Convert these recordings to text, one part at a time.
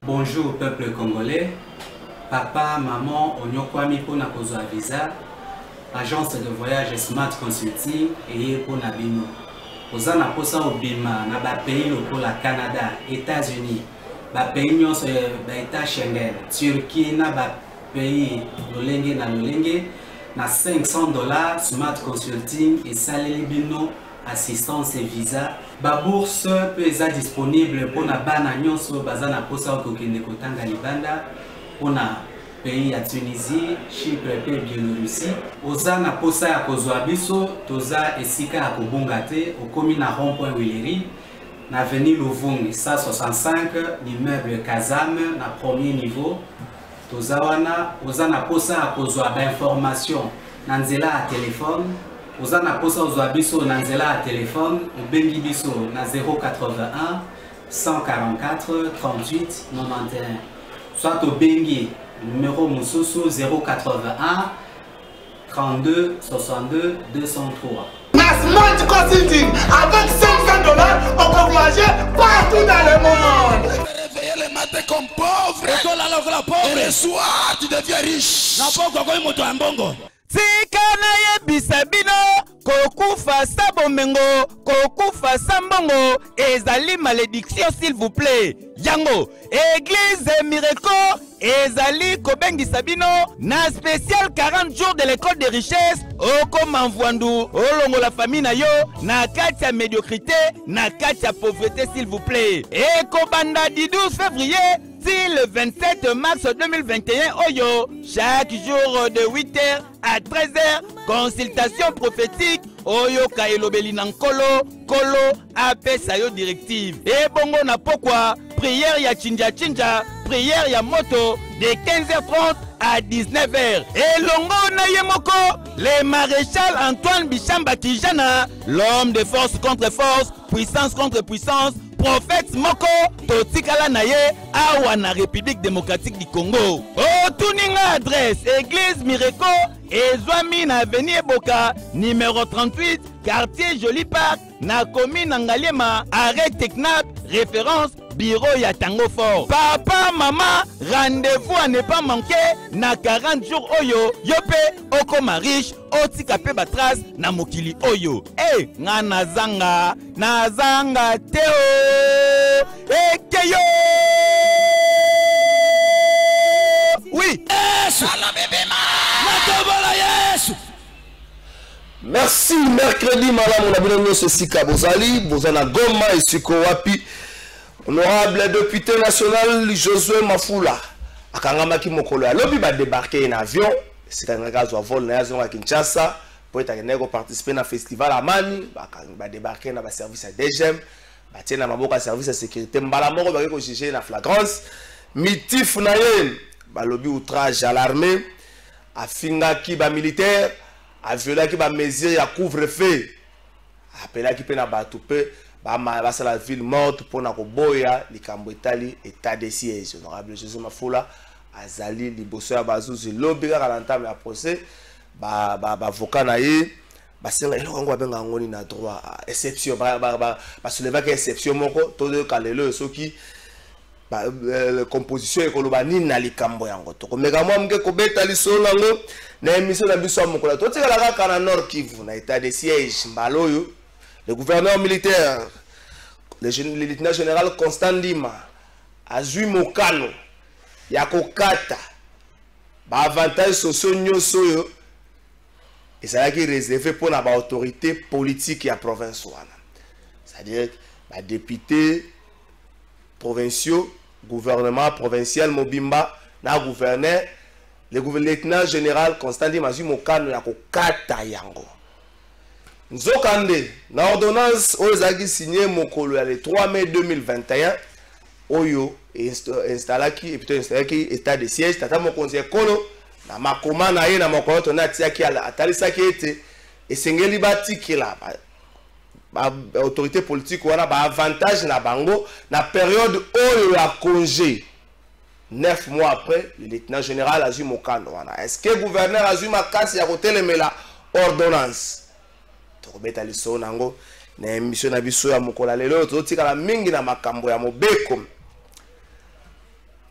Bonjour peuple congolais. Papa, maman, onyokwami pona kozwa visa. Agence de voyage Smart Consulting et pour Nabino. Oza na posa obima na ba pays lokola Canada, États-Unis, ba pays nyonso ba État Schengen, Turquie na ba pays lolenge na lolenge na $500 Smart Consulting et saleli bino assistance et visa. Ba bourse peut être disponible pour na bana nyonso baza na posa okokende kotanga libanda pour na pays ya Tunisie, Chypre et Biélorussie. Oza na posa ya kozwa biso, toza esika ya kobonga te, okomi na rond-point Willery, na avenue Louvungi, 165, l'immeuble Kazam, na premier niveau. Toza wana, oza na posa ya kozwa ba information na nzela ya téléphone. Oza na posa ozwa biso na nzela ya téléphone, obengi biso na 081 144 38 91. Soit obengi numéro Moussousou 081 32 62 203. Smart Consulting, avec $500, on peut voyager partout dans le monde. Réveiller le matin comme pauvre. Et le soir, tu deviens riche. Tika na yebisa bino kokufa sabomengo kokufa sambongo ezali malédiction s'il vous plaît. Yango église Miracle ezali kobengisa bino na spécial 40 jours de l'école de richesse okoma mvwandu olongo la famille na yo na kati ya médiocrité na kati ya pauvreté s'il vous plaît. Et kobanda du 12 février le 27 mars 2021, Oyo, chaque jour de 8h à 13h, consultation prophétique, Oyo Kaelobeli Nankolo, Kolo, AP Sayo directive. Et bongo na pourquoi, prière ya Chinja Chinja, prière ya Moto, de 15h30 à 19h. Et longo na yemoko, le maréchal Antoine Bichamba Kijana, l'homme de force contre force, puissance contre puissance, prophète Moko, Totikala Naye, Awa na République démocratique du Congo. Oh, tuninga adresse, église Miracle, Ezwami na avenue Boka, numéro 38, quartier Joli Park, na commune Angaliema, arrêt Teknap, référence bureau ya Tango Fort. Papa, maman, rendez-vous à ne pas manquer na 40 jours Oyo, Yope, Okoma riche, Otikape Batras, na Mokili Oyo. Eh, nga nazanga teo, Ekeyo. Oui. Merci, mercredi, madame, on a bien ce Sika Bozali, Bozana Goma et Siko Wapi. Honorable député national Josué Mafoula, Akangamaki Mokolo, Lobi va débarquer en avion, c'est un gaz au vol à Kinshasa, pour être participer à un festival à Mani, va débarquer dans le service à DGM, va tenir un service à sécurité, Mbalamoro va juger la flagrance, Mitif Nayen, va lobi outrage à l'armée, à Fingaki ba militaire, à violer qui va mesure à couvre-feu, appeler qui peut na batoupe. C'est la ville morte pour na koboya likambo etali état de siège. Honorable Josué Mafoula azali liboso ya bazuzi lobika kalantame ya procès avocat na ye basenga eloko ngo benga ngoni na droit exception soulever que exception moko to kalelo soki composition ekoloba nini na likambo yango to komeka mwa mke kobeta lisolo nango na émission na biso mokola to tikala kaka na Nord Kivu na état de siège mbaloyo. Le gouverneur militaire, le lieutenant général Constant Ndima, Azui Mokano, Yakokata, avantages sociaux nyosoyo, et ça qui est réservé pour l'autorité politique et la province. C'est-à-dire, les députés provinciaux, gouvernement provincial Mobimba, na gouverneur, le lieutenant général Constant Ndima, Azui Mokano, Yakokata Yango. Nzokande, na ordonnance Ozagi signé Mokolo le 3 mai 2021, Oyo installé qui état de siège, tata mon conseil Kolo, na makoma na ye na mokolo to na tia ki ala atalisa ki ete esengeli batiki la autorité politique wana ba avantage na bango na période Oyo ya congé. 9 mois après, le lieutenant général Azui Mokano wana. Est-ce que le gouverneur Azui Makasi a kotelemela ordonnance? Tokobeta liso nango na émission na biso ya mokola lelo totika la mingi na makambo ya mobeko.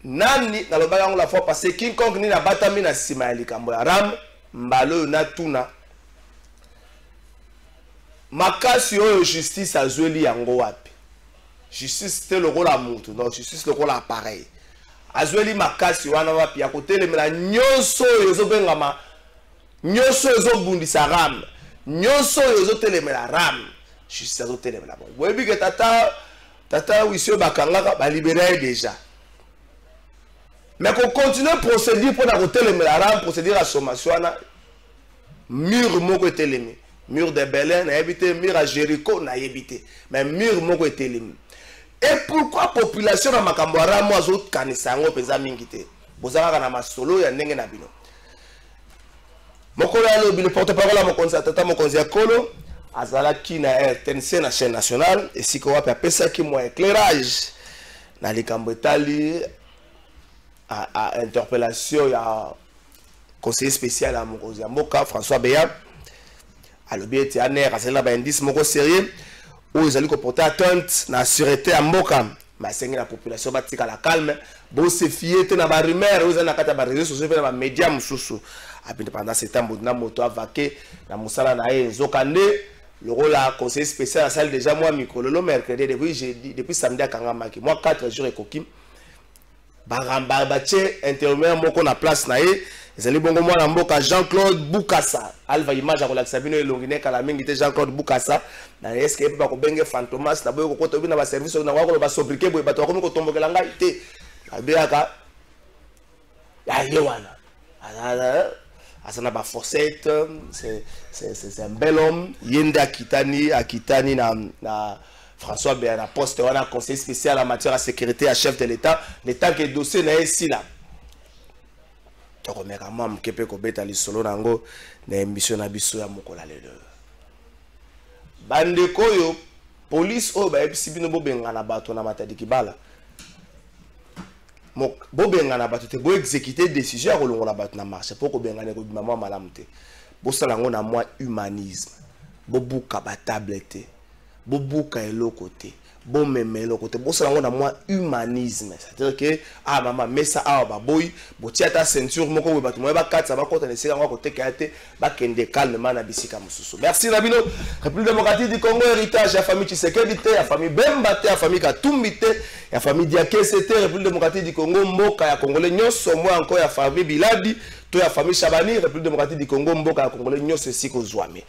nani naloba yango la fois passé King Kong ni na batami na sima ya likambo ya ram mbalo na tuna makasi oyo justice azweli yango wapi justice te lokola mutu non justice lokola appareil azweli makasi wana wapi ya kotelemela nyonso oyo ezobengama nyonso ezobundisa ram nyonso oyo ezotelemela ram justice azotelemela bon boyebi ke tata wisio bakangaka balibere déjà mais qu'on continue procédure pour la kotelemela ram procédure à sommation wana mur moko etelemi mur de Berlin na habité mur à Jéricho na habité mais mur moko etelemi. Et pourquoi population na makambo ramo azo kanisa ngo peza mingi te bozaka na masolo ya ndenge na bino mokolo ya lobi le porte-parole mokonzi tata mokonzi ya kolo azalaki na RTNC na chaîne nationale et siko wapi apesaki mo éclairage na likambo etali à interpellation ya conseiller spécial à mokonzi ya mboka François Beya alobi ete aner azela ba indice moko sérieux où ils allaient comporter atteinte na sûreté à mboka ma sengi la population batika la calme bo se fier te na ba rumeur où ils kata ba réseaux sociaux na ba médias mususu abinde pendant ce temps na moto avaqué na musala na ezokande le rôle à conseiller spécial à salle déjà moi mikololo mercredi depuis samedi à kangamaki moi 4 jours ekokim baramba bache intermédiaire moko na place na ye ezali bongo mwana mboka Jean-Claude Boukassa alva image à kolakisa bino elongine kala mingi te Jean-Claude Boukassa na est-ce que ba ko benge fantomas na boyo ko koto bina ba service na wako ba sobriquer boy bato ko tombokela ngai te abiaka ya yewana asana ba forcette c'est un bel homme yende akitani na François Béana poste wana conseiller spécial en matière de sécurité à chef de l'État l'état que dossier na ici là tokomeka mam kepe ko beta li solo nango na émission na biso ya mokola lelo bande koyo police o ba ebisi bino bobenga na bato na matadi kibala bobenga na bato te bo exécuter décision ya kolongola bato na marché pour ko benga ne ko bima mwa malamu te bosala ngo na mwa humanisme bobuka ba tablette bobuka eloko te bomeme eloko te bosala ngo na mwa humanisme c'est-à-dire que ah mama mesa awa baboyi botia ta ceinture moko we bato moye bakatsa bakota neseka ngo koteka te bakende calmement na bisika mususu. Merci na bino République démocratique du Congo héritage ya famille Tshisekedi te ya famille Bemba te ya famille Katumbi te ya famille Diakese te République démocratique du Congo mboka ya Congolais nyonso moi encore ya famille Biladi to ya famille Chabani République démocratique du Congo mboka ya Congolais nyonso siko zwame.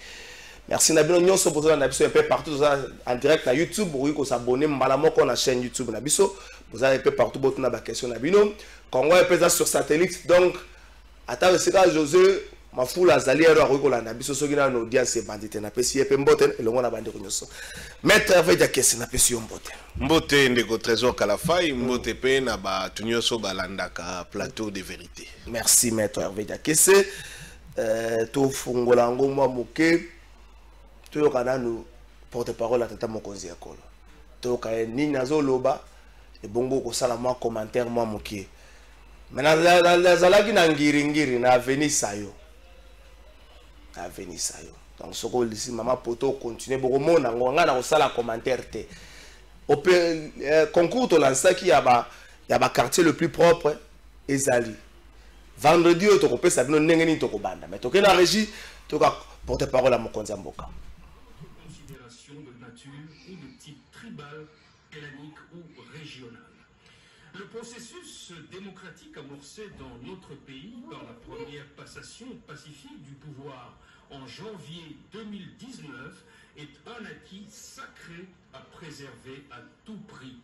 Merci Nabino Nyonso pour un un peu partout en direct à YouTube. Vous pouvez s'abonner à la chaîne YouTube Nabiso. Vous avez un peu partout pour la question Nabino. Congo est présent sur satellite. Donc, attends, c'est là José, ma foule a zali alors oui la Nabiso sogina no audience bandite na pesi epe mboten et le monde a bandé Nyonso. Maître avec la question na pesi mboten. Mbote ndeko trésor kalafai mbote pe na ba tunyoso balandaka plateau de vérité. Merci Maître Hervé Diakese. To fungola ngomwa moke tout nous porte-parole à tata mokonzi ya kolo to ka ni nazo loba e bongo ko sala moi commentaire moi mokie mais na zalaki na ngiri na avenir sayo donc soko lisi mama poto continuer boko mona ngonga na ko sala commentaire te au concours to lansaki ya ba quartier le plus propre ezali vendredi to ko pesa bino ndenge ni to ko banda mais to ke na régie to ka porte-parole à mokonzi mboka ou de type tribal, hellénique ou régional. Le processus démocratique amorcé dans notre pays par la première passation pacifique du pouvoir en janvier 2019 est un acquis sacré à préserver à tout prix.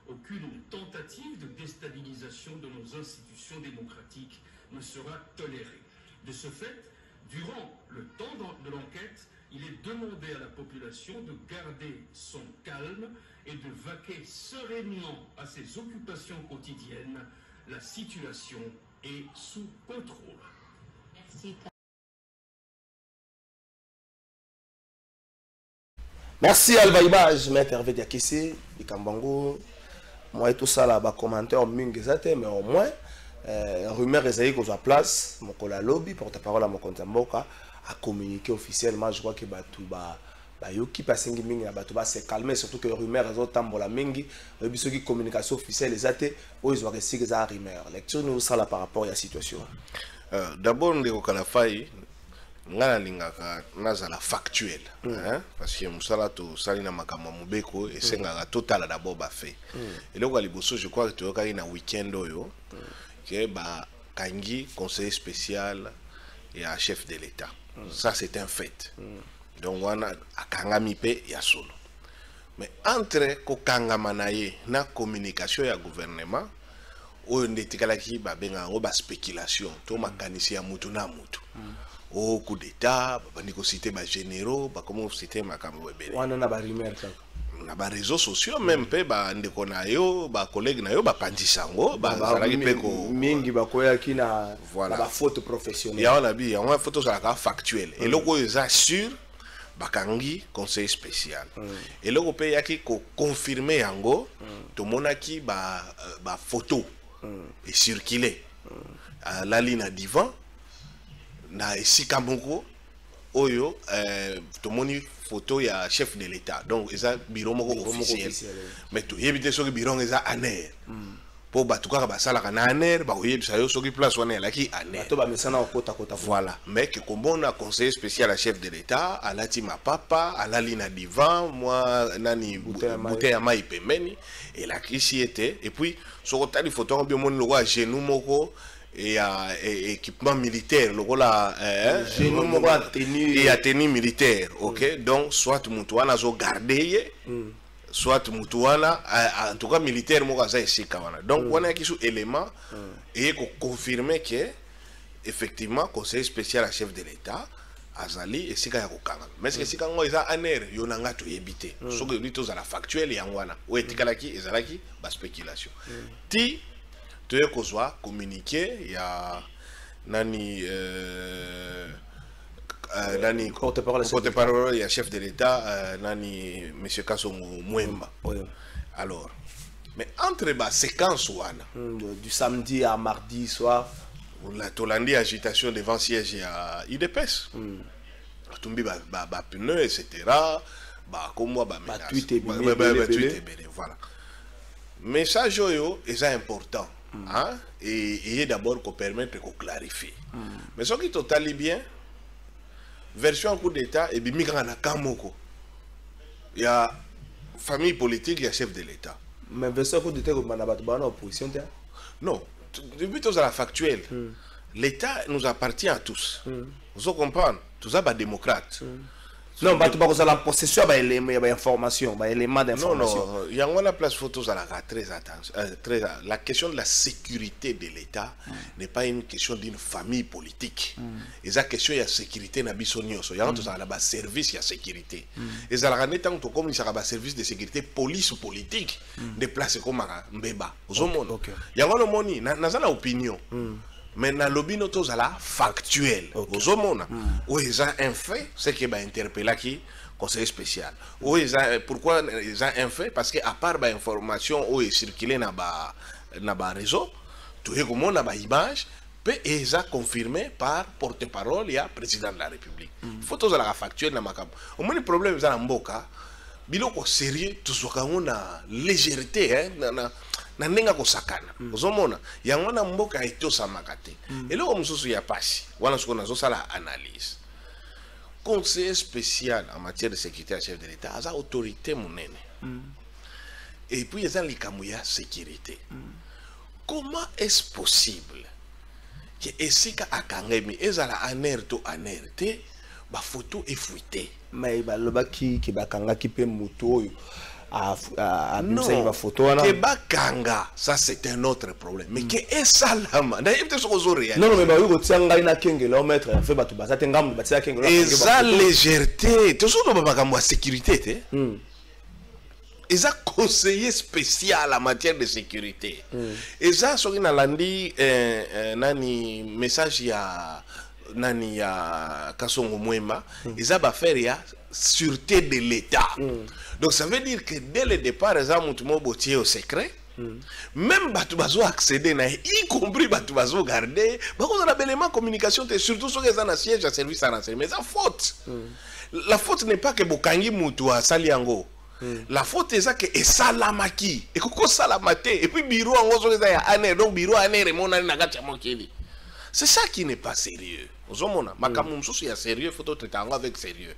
Aucune tentative de déstabilisation de nos institutions démocratiques ne sera tolérée. De ce fait, durant le temps de l'enquête, il est demandé à la population de garder son calme et de vaquer sereinement à ses occupations quotidiennes. La situation est sous contrôle. Merci. Merci Alva Image, Maître Hervé Diakese, Ikambango. Moi et tout ça là, commentaire mingezate, mais au moins, rumeur est qu'on soit place, mon collègue lobby, porte-parole à mon compte Mboka, à communiquer officiellement, je crois que tout bayoki pasengi mingi na bato se calmer, surtout que rumeur ezotambola mingi biso ki communication officielle ezate oyo ezwaka esika eza rumeur. Lecture nous sala par rapport à la situation. D'abord ndeko Kalafai ngana lingaka nazala factuel, parce que musala to sali na makambo mubeko esengaka total d'abord ba fait. Et loko liboso je crois que tu oka na week-end oyo que ba kangi conseiller spécial et un chef de l'État. Ça c'est un fait. Donc on a akangami pe ya solo. Mais entre ko kangama na ye na communication ya gouvernement oyo ndetikalaki ba benga ngo ba spéculation to makanisi ya mutu na mutu. Au coup d'état, ba ndiko citer ba généraux, ba comment citer makambo webele. Wana na ba rumeur kaka. Na ba réseaux sociaux même pe ba ndeko na yo, ba collègue na yo ba pandisango, ba zalaki pe ko mingi ba koyaki na voilà. Ba faute professionnelle. Ya wana bi, ya wana photo za ka factuel. Et loko eza sûr bakangi conseil spécial. Et loko pe yaki ko confirmer yango, to monaki ba photo et circuler. La ligne à divan na esika moko oyo tomoni photo ya chef de l'État, donc eza bureau moko officiel, mais to yebite soki bureau eza aner po batuka ba sala kana aner ba yebisa yo soki place wana laki aner to ba mesana okota kota. Voilà, mais que kombona conseiller spécial à chef de l'État alati mapapa alali na divan moi nani bouteille ya mai pembeni et la kisi était et puis sokota di photo bien moni lo genou moko et équipement militaire le rôle et à tenue militaire, ok. Donc soit mutuana zo garder soit mutuana en tout cas militaire mo kaza ici kawana. Donc on a qui sous élément et confirmer que effectivement conseiller spécial à chef de l'État azali et sika ya kokanga. Mais ce que sika ngo eza aner yonanga to yebite so que lui to za la factuel ya ngwana ou etikalaki ezalaki ba spéculation ti tu es kozwa communiqué ya nani nani porte-parole ya chef de l'État nani monsieur Kasongo Mwemba. Alors mais entre ba séquence wana du samedi à mardi soir la tolandi agitation devant siège ya IDPS tumbi ba pneu etc. ba komwa ba menace tweet voilà message yo est important. Et d'abord qu'on permette qu'on clarifie. Mais ce qui est totalement bien, version coup d'état et bimika na kamoko. Il y a famille politique, il y a chef de l'État. Mais version coup d'état comme na opposition. Non, depuis tout ça la factuel. L'État nous appartient à tous. Vous comprenez? Tout ça ba démocrate. Non, bah tu vas la possession bah information, bah élément d'information. Non, il y a une place photo à la très attention, la question de la sécurité de l'État n'est pas une question d'une famille politique. Et la question de la sécurité na bisonio, il y a un service de sécurité. Et ça la tant que comme il y a un service de sécurité police politique déplacé comme mbeba. Il y a un moni, n'a pas opinion. Mais dans le lobby noto zala factuel ozomona ou ils ont un fait c'est que ba interpeller qui conseil spécial ou ils ont pourquoi ils ont un fait parce que à part ba information ou est circulé na ba réseau tout est comme na ba image peut ils ont confirmé par porte-parole ya président de la République photo zala factuel na makam au moins le problème zala mboka biloko sérieux tuzoka na légèreté hein na nenga kosakana ozomona yango na mboka etosa makate eloko mususu ya pasi wana soko nazo sala analyse conseiller spécial en matière de sécurité à chef de l'État a autorité monene et puis ils ont likambo ya sécurité comment est-ce possible que esika akangemi ezala anerto anerte ba photo effuité mais ba lobaki ki bakanga ki pe moto non, que bakanga, ça c'est un autre problème. Mais que est ça là, man? Non, mais bah oui, tu as un kenge là, maître, fait bah tu vas t'engam, bah tu as kenge là. Et ça légèreté, tout ça on va pas sécurité, et ça conseiller spécial en matière de sécurité. Et ça, sur une alandi, nani message ya nani ya Kasongo Mwemba, et ça va faire ya sûreté de l'État. Donc ça veut dire que dès le départ, les gens ont botier au secret. Même batu bazo accéder na y compris batu bazo garder. Parce qu'on a l'élément communication, surtout sur les siège à service à renseignement. Mais ça faute. la faute n'est pas que bokangi mutu a sali yango. La faute est ça que esalamaki et koko salamate et puis bureau en gros ça ya année donc bureau année remona na gacha mokeli. C'est ça qui n'est pas sérieux. Ozomona makambo msusu ya sérieux faut traiter avec sérieux.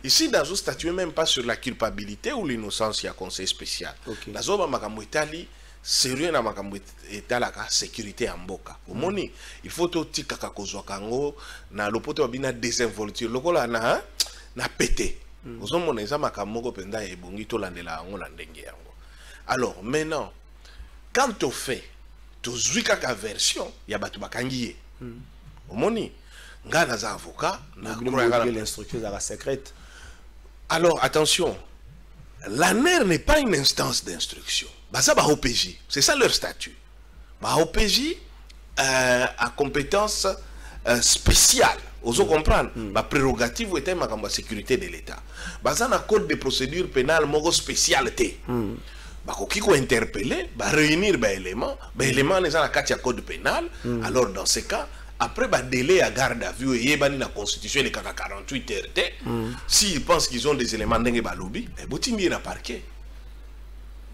Ici dans un statut même pas sur la culpabilité ou l'innocence il y a conseil spécial. La zoma makambo itali sérieux na makambo etalaka sécurité en mboka. Omoni il faut to tika kakozwa kango na lopoto babina désinvolture lokola na pété. Ozomona eza makambo ko penda ya ebongi to landela ngo la ndenge yango. Alors maintenant quand on fait to zwika ka version ya batu bakangiye. Omoni nga naza avocat na l'instruction de la secrète. Alors attention, l'ANER n'est pas une instance d'instruction. Ça va OPJ, c'est ça leur statut. OPJ a compétence spéciale. Vous comprenez? Ma prérogative était ma sécurité de l'État. Ça a un code de procédure pénale mon spécialité. Qui ko interpeller, réunir les éléments les la carte code pénal. Alors dans ce cas, après délai à garde à vue et la constitution les 48 heures. S'ils pensent qu'ils ont des éléments dengue balobi, botini na parquet.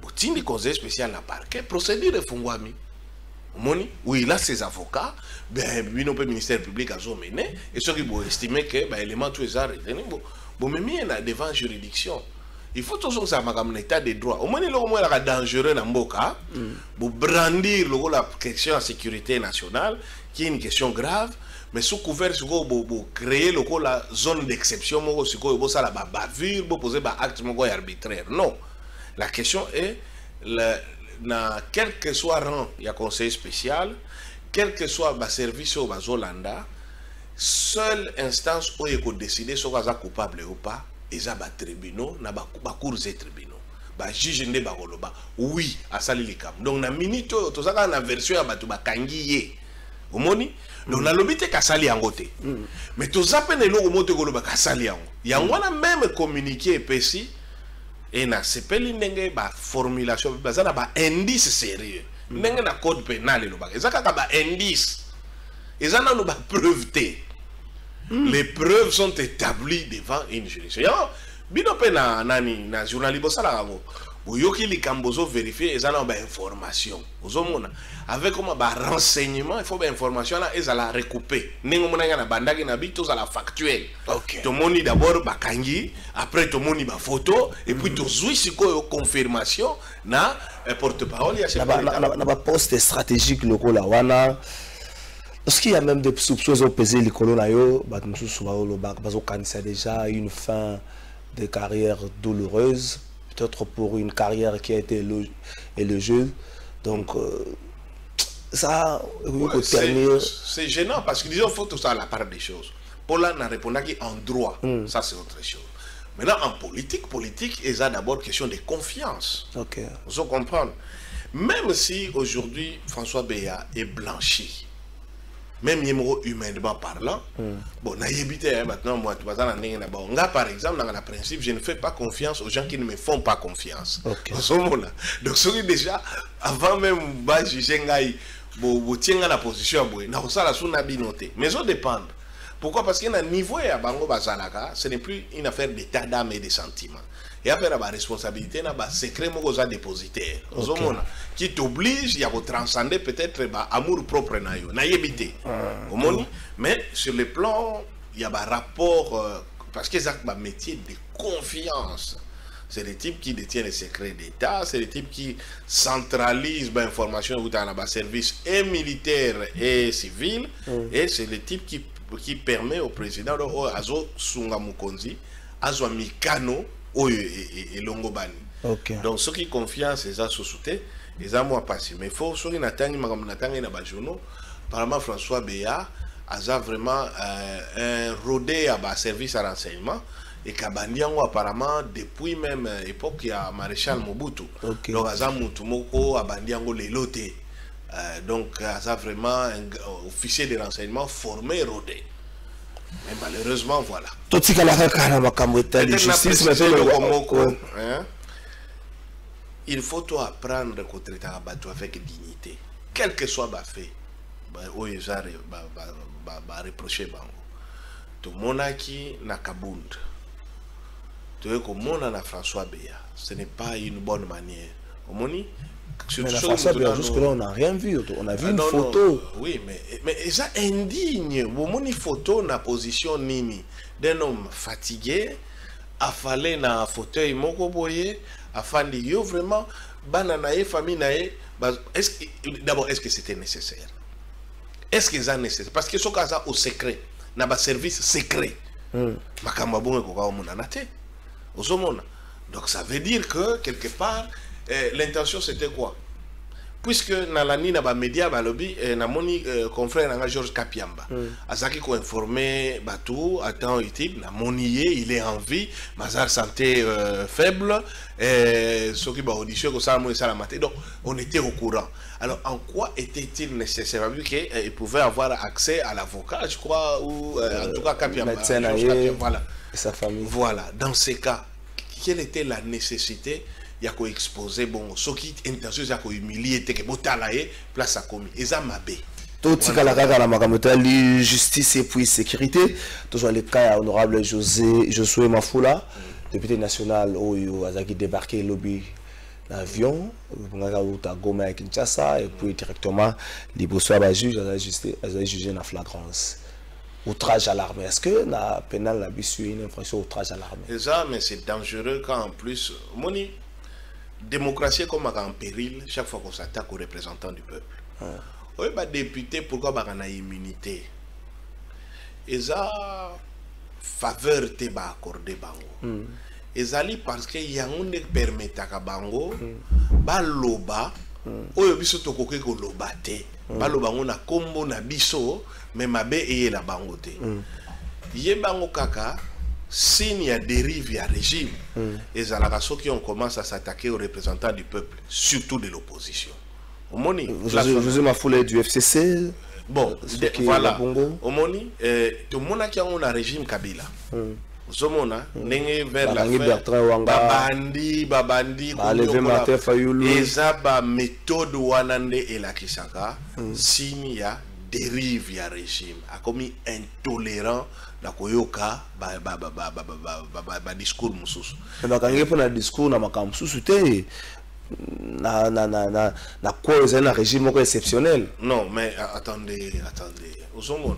Botini conseil spécial na parquet, procédure de fungwami. Moni, oui, là ses avocats, le ministère public a mené et ceux qui vont estimer que l'élément tous les arts bon mais devant la juridiction. Il faut toujours que ça un état de droit. Au moins, il est dangereux dans Mboka pour brandir la question de la sécurité nationale, qui est une question grave, mais sous couvert pour créer la zone d'exception, pour la bavure, pour poser des actes arbitraires. Non. La question est, quel que soit le rang, il y a conseil spécial, quel que soit le service au Bazolanda, seule instance où il faut décider si on est coupable ou pas. Ils ont des tribunaux, na cours et tribunaux. Juge ne bagoloba. Oui, à sali likam. Donc na minute to saka na version ya batu bakangiye. Omoni? Donc na lobite ka sali yangote. Mais to zape ne lo moto goloba ka sali yango. Yango na même communiqué epesi et na sepeli ndenge ba formulation baza na ba indice sérieux. Ndenge na code pénal lo ba. Ezaka ka ba indice. Ezana no ba preuve te. Les preuves sont établies devant une juridiction. Bino pe na journaliste bosala ngo. Boyoki likambozo vérifier ezana ba information. Ozomona avec comment ba renseignement, il faut ba information là ezala recouper. Ningo mona na bandaki na bito za la factuel. OK. To moni d'abord ba kangi, après to moni ba photo et puis to zui siko confirmation na porte-parole ya chef na ba poste stratégique local la wana. Est-ce qu'il y a même des soupçons au pesé les colons c'est déjà une fin de carrière douloureuse, peut-être pour une carrière qui a été élogieuse. Donc ça, c'est gênant parce que disons faut tout ça à la part des choses. Pour là, on a répondu en droit, ça c'est autre chose. Maintenant en politique, il y a d'abord question de confiance. Ok. Vous comprenez? Même si aujourd'hui François Beya est blanchi. Même humainement parlant, bon, maintenant, moi, par exemple, dans le principe, je ne fais pas confiance aux gens qui ne me font pas confiance. Okay. Donc, c'est déjà, avant même, je tiens la position, mais ça dépend. Pourquoi? Parce qu'à un niveau, ce n'est plus une affaire d'état d'âme et de sentiments. Et après, la responsabilité, la secret dépositaire. Qui t'oblige à transcender peut-être l'amour propre. Mais sur le plan, il y a un rapport, parce que c'est un métier de confiance. C'est les types qui détiennent les secrets d'État, c'est les types qui centralisent l'information dans le service et militaire et civil, et c'est les types qui permet au président, Azo Sunga Mukonzi, Azo Mikano, et Longobani. Donc ceux qui confiance les associés, les amours passés. Mais il faut ceux qui n'attendent pas journaux. Apparemment François Beya a vraiment un rodé à service à renseignement et Kabandiango apparemment depuis même époque il y a maréchal Mobutu. Donc Aza Mutumoko a Bandiango les lotés. Donc Aza vraiment un officier de renseignement formé rodé. Mais malheureusement, voilà. Il faut tout apprendre à traiter un bateau avec dignité. Quel que soit le fait, reprocher. Tout le monde qui n'a qu'à bund. tu veux que mon na François Béa, ce n'est pas une bonne manière. Omoni, mais François Béa, jusque-là, on n'a rien vu. On a vu une photo. Non, oui, mais ça indigne. Omoni photo na position nini d'un homme fatigué, affalé na fauteuil moko boye, afandi yo vraiment bananae famille nae. D'abord, est-ce que c'était nécessaire? Est-ce que c'est nécessaire? Parce que ce cas au secret, na ba service secret. Donc ça veut dire que quelque part l'intention c'était quoi? Puisque dans la nuit, dans les médias, mon confrère Georges Kapiamba, Azaki ko informé Batou, attend utile, il est en vie, Mazar santé faible, ce qui va audition, donc on était au courant. Alors en quoi était-il nécessaire? Vu qu'il pouvait avoir accès à l'avocat, je crois, ou en tout cas Kapiamba, voilà, et sa famille. Voilà, dans ces cas, quelle était la nécessité? Il y a exposé bon ce qui intention il y a humilier que botalae place à commis et ça mabé tout tika la kaka la makamota li justice et puis sécurité toujours le cas honorable Josué Mafula député national oyo azaki débarqué lobby l'avion ngaka uta Goma à Kinshasa et puis directement liboso ba juge azali jugé na flagrance outrage à l'armée. Est-ce que la pénal la bisu une infraction outrage à l'armée? C'est ça, mais c'est dangereux quand en plus moni démocratie comme en péril chaque fois qu'on s'attaque aux représentants du peuple. Oui, bah député, pourquoi bah on a immunité? Et ça faveur te ba accordé bango. Et ça parce que y a un ne permet à bango ba loba oyo biso to koke ko loba te. Ba loba on a combo na biso mais mabe et la bango te. Yé bango kaka signe à dérive à régime et ça la qui on commence à s'attaquer aux représentants du peuple, surtout de l'opposition. José Mafula du FCC. Bon, voilà. Au Moni, tout le monde qui a un régime Kabila. Zomona, n'engé vers la babandi, et ça ba méthode wanande et la kisaka signe à dérive à régime, a commis intolérant. La koyoka ba discours mususu na kange pona discours na makamsusu te na quoi c'est un régime exceptionnel. Non mais attendez osomona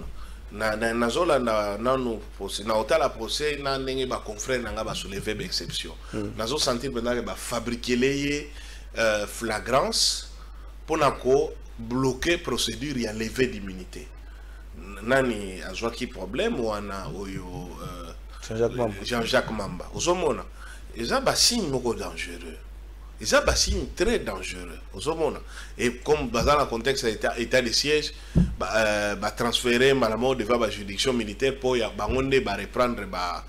na zola na nous procès na hôtel à procès na ndenge ba confrère nga ba soulever exception na zo sentir pendant ba fabriquer les flagrance pour na ko bloquer procédure et enlever d'immunité. Nani azwa ki problème wana oyo Jean-Jacques Mamba osomona eza ba signe moko dangereux eza ba signe très dangereux osomona et comme dans le contexte état de siège ba transférer malamment devant la juridiction militaire pour ya bangonde ba reprendre ba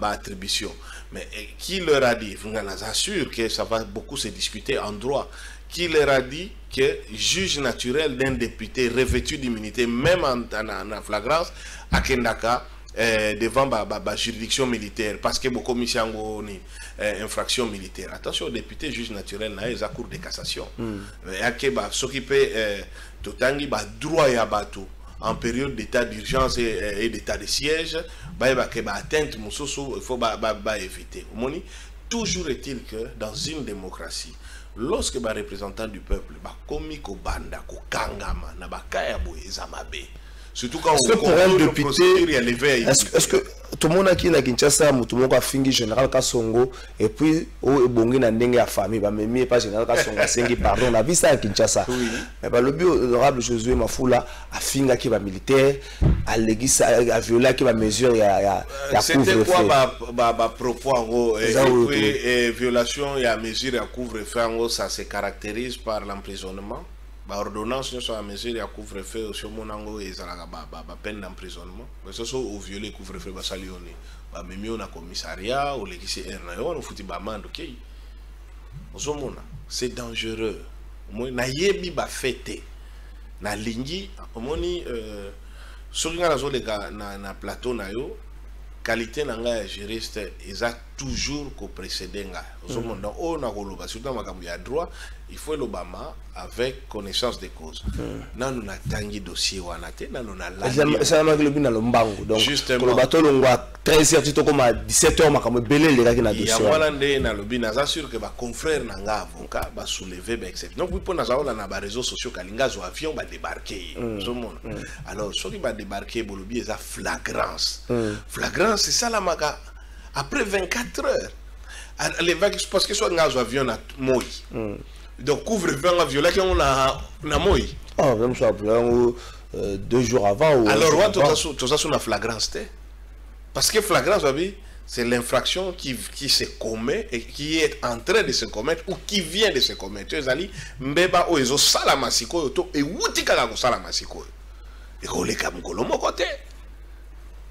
attribution mais qui leur a dit vous assure que ça va beaucoup se discuter en droit qui leur a dit que juge naturel d'un député revêtu d'immunité, même en flagrance, à Kendaka, devant la juridiction militaire, parce que beaucoup de infraction militaire. Attention, au député juge naturel, il y a cour de cassation. Il y a s'occuper de droit à bateau en période d'état d'urgence et d'état de siège, il faut éviter. Toujours est-il que dans une démocratie, lorsque les représentants du peuple komi ko banda ko kangama na bakaya boye zamabe surtout quand on pour un député est-ce que tout le monde a qui na Kinshasa tout le monde a fini général Kasongo et puis au ebongi na ndenge ya famille ba memi pas général Kasongo sengi pardon na visa à Kinshasa mais ba le honorable Josué Mafula a finga qui ba militaire a légisa a violer qui ba mesure ya c'était quoi ba propos en gros et violation ya mesure ya couvre-feu en gros ça se caractérise par l'emprisonnement. L'ordonnance sur la mesure à couvre-feu sur mon angle et la peine d'emprisonnement. Mais ce sont au violé couvre-feu basalioni. Même on a commissariat ou les qui on foutu bamande ok. C'est dangereux. Moi na yebi ba fêter. Na lingi omoni sur nga na plateau na yo qualité na nga juriste eza toujours qu'au précédent. Donc, on a surtout dans droit, il faut l'Obama avec connaissance des causes. Nous avons un dossier, nous avons justement, il y a un sûr que les confrères n'ont pas avocat soulever donc pour nous avons les réseaux sociaux qui ont avion débarquer. Alors ceux qui vont débarquer c'est la flagrance. Flagrance c'est ça la maga après 24 heures. Parce que soit un avion a moi. Donc couvre-feu avion là qu'on a moi. Ah même ça 2 jours avant. Alors tout ça sur la flagrance. Parce que flagrance c'est l'infraction qui se commet et qui est en train de se commettre ou qui vient de se commettre. Ezali mbeba o ezo sala masiko to e wutika ka sala masiko. Et rolé comme kolomo côté.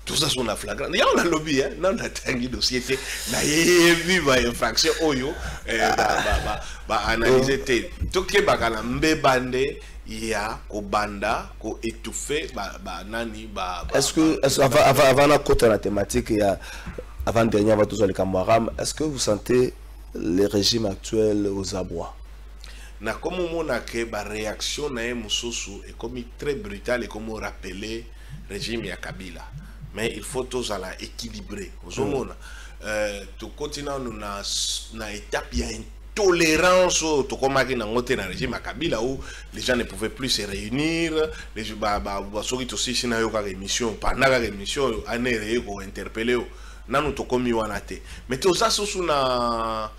Tout ça sur la flagrance. Il y a un lobby hein, non na tangi dossier na viva infraction oyo ba analyser té. To ke bakala mbebande ya ko banda ko étouffer ba nani ba. Est-ce que avant la côté la thématique il y a avant dernier avant tous les camarades, est-ce que vous sentez le régime actuel aux abois? Na comme on a que la réaction na mususu est comme très brutale et comme rappeler régime ya Kabila. Mais il faut tous la équilibrer. Vous mona tout continent nous na étape il y a une tolérance tout comme na ngote na régime ya Kabila où les gens ne pouvaient plus se réunir, les ceux qui aussi na yo ka émission pendant la émission ané ko interpeller nous to komi wanate mais tout ça sous na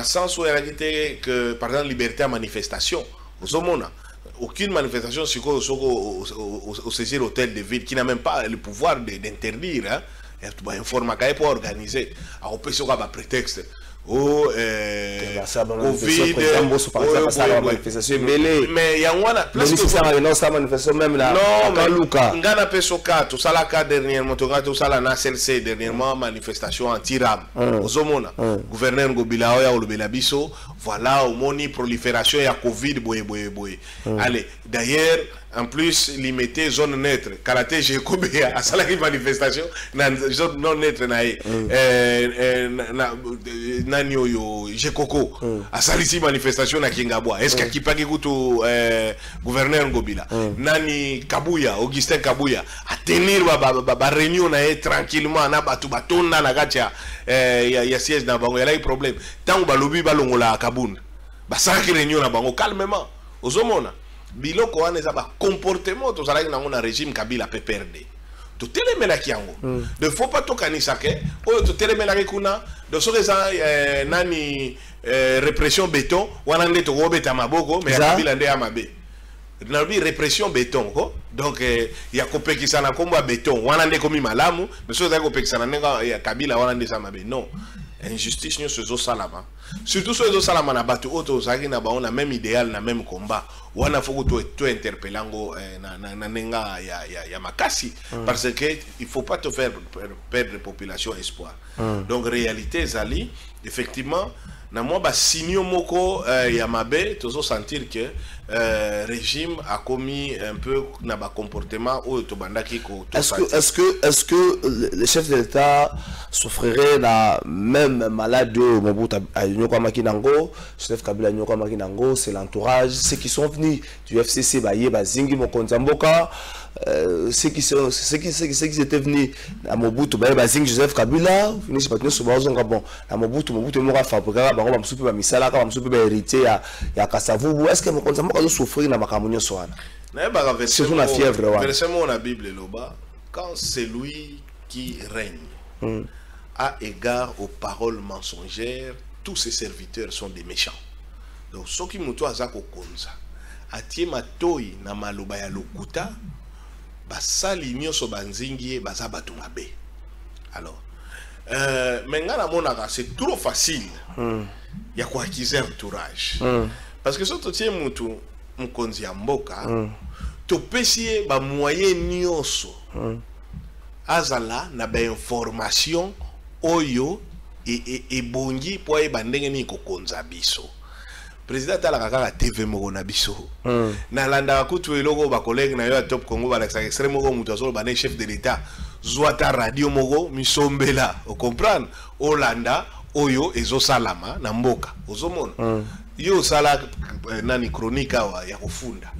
sens où il que par exemple liberté à manifestation aucune manifestation au saisir l'hôtel de ville qui n'a même pas le pouvoir d'interdire hein il informer pour organiser on peut se avoir prétexte Covid, mais il y a une manifestation même là. Non, mais Ngana Pesoka, tout ça la dernièrement, tout ça la CLC dernièrement manifestation anti-ram. Ozomona, gouverneur Ngobila Oya Olobela Biso, voilà au moni prolifération il y a Covid boye. Allez, d'ailleurs en plus limité zone neutre karaté j'ai combien à ça la manifestation zone non neutre nani oyo j'ai coco à ça ici manifestation na Kingabwa est-ce qu'il pas kutu gouverneur Ngobila nani Kabuya Augustin Kabuya à tenir ba réunion na tranquillement na batu batonda na gacha ya siège na bango ya problème tant ba lobi balongola Kabunda ba ça réunion na bango calmement ozomona biloko wana eza ba comportement to zalaki nango na régime Kabila peut perdre to telemela kiango de faut pas to kanisa ke o to telemela kuna de so eza nani répression béton wana nde to obeta maboko mais Kabila nde amabe na bi répression béton ko donc ya kopekisa na kombo béton wana nde komi malamu mais so eza kopekisa na nenga ya Kabila wana nde samabe non injustice nous ce salama surtout ce salama na batu auto zaki na ba on a même idéal na même combat wana faut que tu interpellango na nenga ya makasi parce que il faut pas te faire perdre population espoir donc réalité zali effectivement na moi ba signo moko ya mabe tozo sentir que régime a commis un peu na ba comportement ou to bandaki ko est-ce que le chef de l'État souffrirait la même maladie Mobutu Nyokwama Kinango, chef Kabila Nyokwama Kinango, c'est l'entourage, ceux qui sont venus du FCC Baye Bazingi Mokonzamboka, ceux qui étaient venus à Mobutu Baye Bazingi Joseph Kabila, finissent par tenir sur bon à Mobutu Mora Fabrika Bango Bamsupi Bamisala Bamsupi hérité ya Kasavubu, est-ce que Mokonzamboka doit souffrir na makamunyo soana? C'est une fièvre. Versez-moi la Bible là-bas, quand c'est lui qui règne à égard aux paroles mensongères, tous ses serviteurs sont des méchants. Donc, ce qui m'a dit konza, atie matoi na maloba ya lokuta, basali nyoso banzingi baza batu mabe. Alors, mengana monaka c'est trop facile. Ya ko acquiser entourage. Parce que surtout tie mutu mkonzi ya mboka, to pesie ba moyen nyoso. Azala na ba information oyo et bongi po e bandenge ni ko konza biso président tala kaka TV moko na biso na landa kutu eloko ba collègue na yo top Congo ba l'extrême moko mutu azolo ba chef de l'état zwata radio moko misombela o comprendre Olanda oyo ezo salama na mboka ozomona yo sala nani chronique awa ya kofunda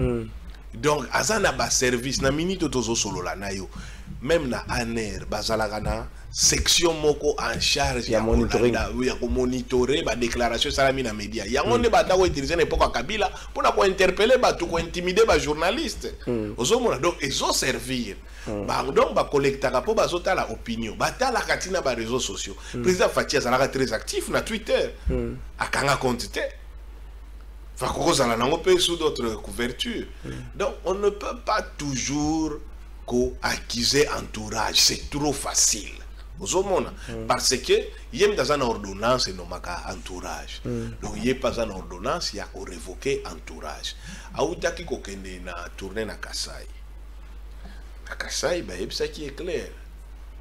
donc azana ba service na minute tozo solola na yo même na aner bazalaka na section moko en charge ya monitoring ya ko monitorer ba déclaration salami na média yango ne bata ko utiliser n'importe quoi Kabila pour na ko interpeller ba to ko intimider ba journaliste ozomona donc ezo servir donc ba collectaka po bazota la opinion batala katina ba réseaux sociaux président Fatia azalaka très actif na Twitter akanga compte te sous d'autres couvertures. Donc on ne peut pas toujours accuser entourage, c'est trop facile. Parce que il y a une ordonnance et non entourage. Donc il n'y a pas une ordonnance, il y a révoquer entourage. Aoutaki kokende na tourner na Kasai. Na Kasai, ça qui est clair.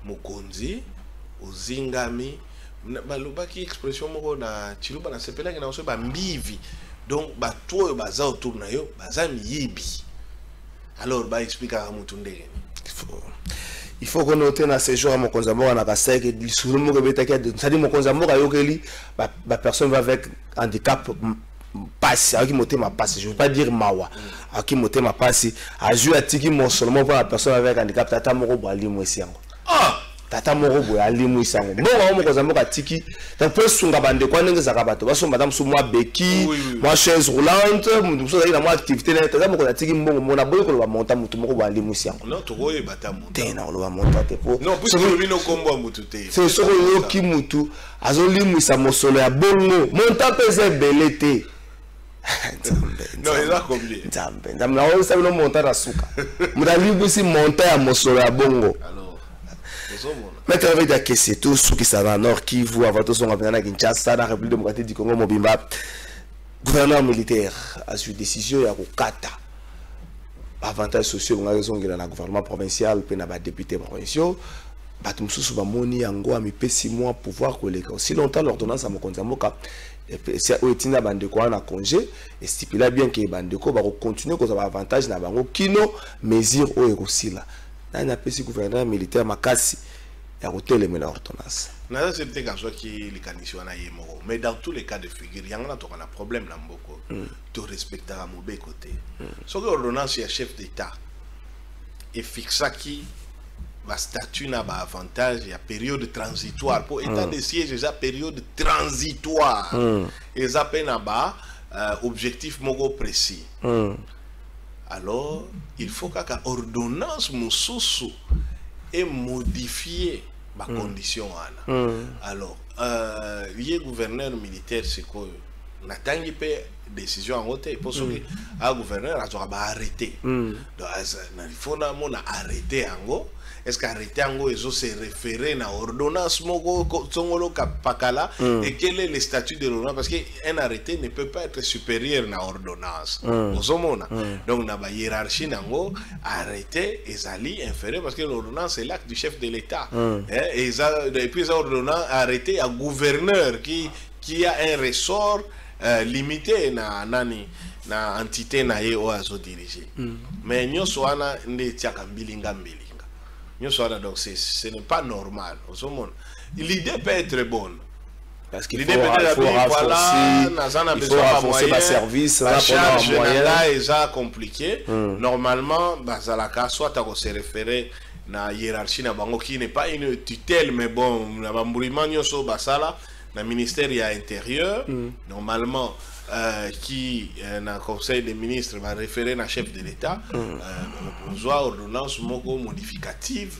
Mokonzi, Ozingami, balobaki expression moko na Chiluba na sepela na oso ba mbivi. Donc, toi, baza autour na yo, baza miyibi. Alors, explique à Moutoundé. Il faut qu'on note dans ces jours à Mokonzamora na Kasai que sur le mot que betaki, c'est-à-dire Mokonzamora yokeli, ba personne va avec handicap passe, avec moté ma passe. Je veux pas dire mawa, avec moté ma passe. A joué à tiki mon seulement pour la personne avec handicap. Tata moko boali mwesi yango. Tata moko boali mwesi yango. Bon, Mokonzamora tiki. Donc pour sunga bande kwa nenge zakabato. Baso madame sou moi béquille, moi chaise roulante, muso zaina moi activité. Tata moko na tiki mbongo mona boy ko ba monta mutu moko boali mwesi yango. Non, to koye bata monta. Tena on va monta te po. Non, puisque le vino kombo mutu te. C'est ce que yo ki mutu azoli mwisa mosolo ya bongo. Monta pese belete. Non, il a combien? Nzambe na on sabe no monta na suka. Mudali bisi monta ya mosolo ya bongo. Alors, mais avec des questions tout ce qui ça dans Nord Kivu avant tout son à Kinshasa dans la République démocratique du Congo Mobimba gouverneur militaire a su décision ya kokata avantages sociaux on a raison que dans le gouvernement provincial pe na ba député provinciaux bato mususu ba moni yango a mi pe 6 mois pouvoir koleka aussi longtemps l'ordonnance à Mokonza Mboka c'est otina bandeko na congé et stipule bien que bandeko ba continuer ko za avantage na bango kino mesure o ekosila na na pesi gouverneur militaire makasi ya hôtel mais l'ordonnance na c'était quand soit qui les conditions na yemo mais dans tous les cas de figure il y a un problème là mboko to respecter à mon côté so que l'ordonnance ya chef d'état et fixa qui va statut na ba avantage ya période transitoire pour état de siège déjà période transitoire et ça peine ba objectif moko précis alors il faut qu'à ordonnance mususu et modifier ma condition alors lié gouverneur militaire c'est quoi n'attendez pas décision en côté pour ce que un gouverneur a arrêté donc il faut arrêter en gros. Est-ce qu'arrêter en gros ils ont se référé à ordonnance moko songolo pakala et quel est le statut de l'ordonnance parce qu'un arrêté ne peut pas être supérieur à ordonnance donc na ba hiérarchie nango arrêté ezali inférieur parce que l'ordonnance c'est l'acte du chef de l'État et puis l'ordonnance arrêté à gouverneur qui a un ressort limité na nani na entité na ye o azo diriger mais nyoso wana nde tiaka mbilinga donc ce n'est pas normal. L'idée peut être bonne. Parce qu'il faut renforcer le service, la charge est compliqué. Normalement, soit à se référer à la hiérarchie qui n'est pas une tutelle, mais bon, le ministère intérieur, normalement, qui dans le conseil des ministres va référer à chef de l'État pour ordonnance modificative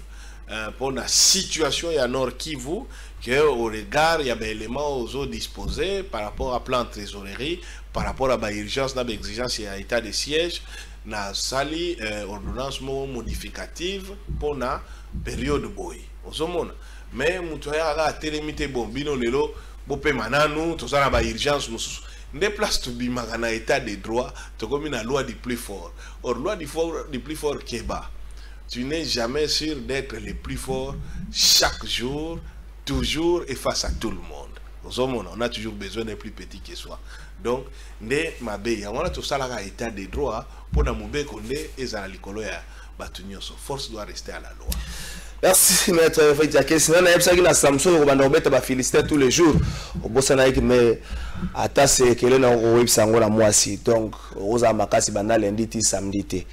pour la situation à Nord Kivu que au regard il y a des éléments aux disposés par rapport à plan de trésorerie par rapport à l'urgence dans l'exigence et à l'état de siège na sali ordonnance modificative pour la période boy mais mutoya ga télémité bon bino lelo bopé mananu tout ça na ba urgence des places to bimaka na état de droit to comme une loi du plus fort or loi du plus fort Keba tu n'es jamais sûr d'être le plus fort chaque jour toujours et face à tout le monde on a toujours besoin d'un plus petit que soi donc ne mabe on a tout ça là état de droit pour na mube konde ezala likolo ya batu nyonso force doit rester à la loi Merci, maître Faidiake. Sinon, on a un Samsung, on va mettre ma féliciter tous les jours. Au Bossanaïk, mais à c'est que l'on a un web sango la moisi. Donc, Rosa Makasi Bana lundi, samedi.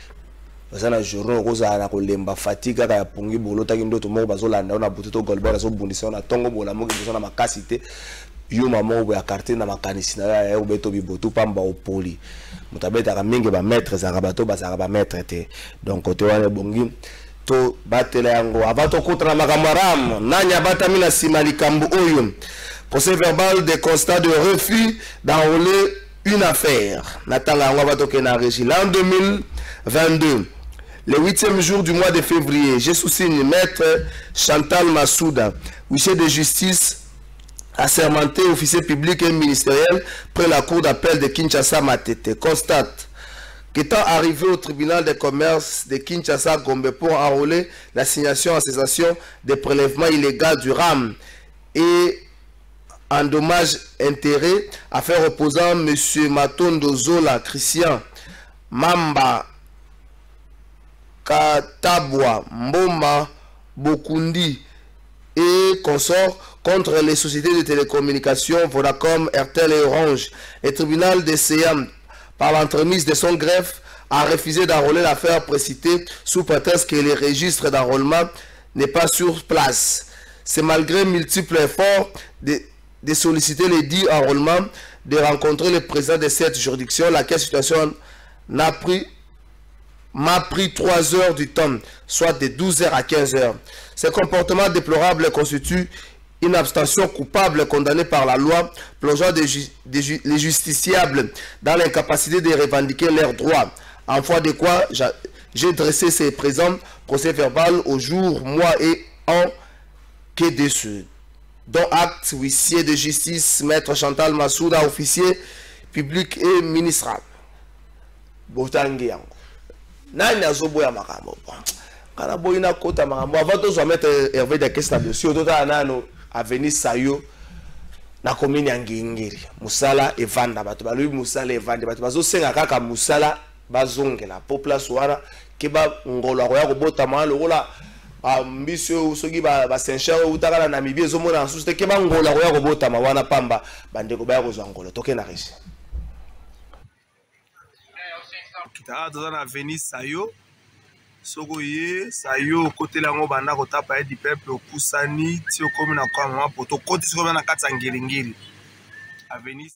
Parce que la journée, Rosa a la fatigue, à Pongi, Bolota, Gindo, Mo, Bazola, on a bouté au Golbert, on a bouté on a Tongo, Bolamo, on a Makasité. Yo maman ou a carte na makanisina, ou beto bibotu, pamba au poli. Mutabeta a mingi ba maître, Zarabato, Bazaraba maître. Donc, côté Wane Bongi. To batele yango avato kontra makamaram nanya batamina simalikambu oyo procès verbal de constat de refus d'enrôler une affaire natanga yango avato ke na régie l'an 2022 le 8e jour du mois de février j'ai sous-signé maître Chantal Massouda huissier de justice assermenté officier public et ministériel près la cour d'appel de Kinshasa Matete constate qu'étant arrivé au tribunal de commerce de Kinshasa Gombe pour enrôler l'assignation en cessation des prélèvements illégaux du RAM et en dommages intérêts, affaire opposant M. Matondo Zola Christian Mamba Katabwa Mboma Bokundi et consorts contre les sociétés de télécommunications Vodacom, RTL et Orange. Le tribunal de Séam par l'entremise de son greffe, a refusé d'enrôler l'affaire précitée sous prétexte que le registre d'enrôlement n'est pas sur place. C'est malgré multiples efforts de solliciter les dits enrôlements, de rencontrer le président de cette juridiction, laquelle situation m'a pris 3 heures du temps, soit de 12 heures à 15 heures. Ce comportement déplorable constitue une abstention coupable condamnée par la loi, plongeant les justiciables dans l'incapacité de revendiquer leurs droits. En foi de quoi, j'ai dressé ces présents procès verbal au jour, mois et an que dessus. Dont acte, huissier de justice, maître Chantal Massouda, officier public et ministrable. Botangi yango. Nani azoboya makambo. Kana boyina kota makambo. Avant de mettre Hervé de Kesta dessus, tota nano Avenue Sayo na commune ya Ngingiri musala evanda bato balubi musala evanda bato bazosenga kaka musala bazongela population wana ke ba ngolo ya kobota ma lokola ambisio soki ba sencher utaka na Namibie ezomona nsusu te ke ba ngolo ya kobota ma wana pamba bandeko ba ya kozwa ngolo toke na régie kita tozana Avenue Sayo soko ye sayo côté lango banda kotapa du peuple okusani ti okomi na kwa mama poto koti soko na kati ya ngilingili Avenue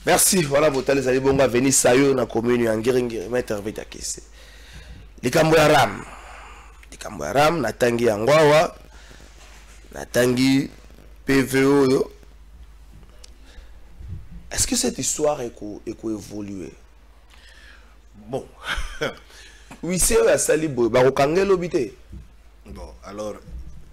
Merci, voilà votre les allez bonga venir sayo na commune ya Ngiringiri maître Vita Kese. Likambo ya ram na tangi ya ngwawa na tangi PVO yo. Est-ce que cette histoire est évolué? Bon. Oui, c'est la salibo ba kokangelo bité. Bon, alors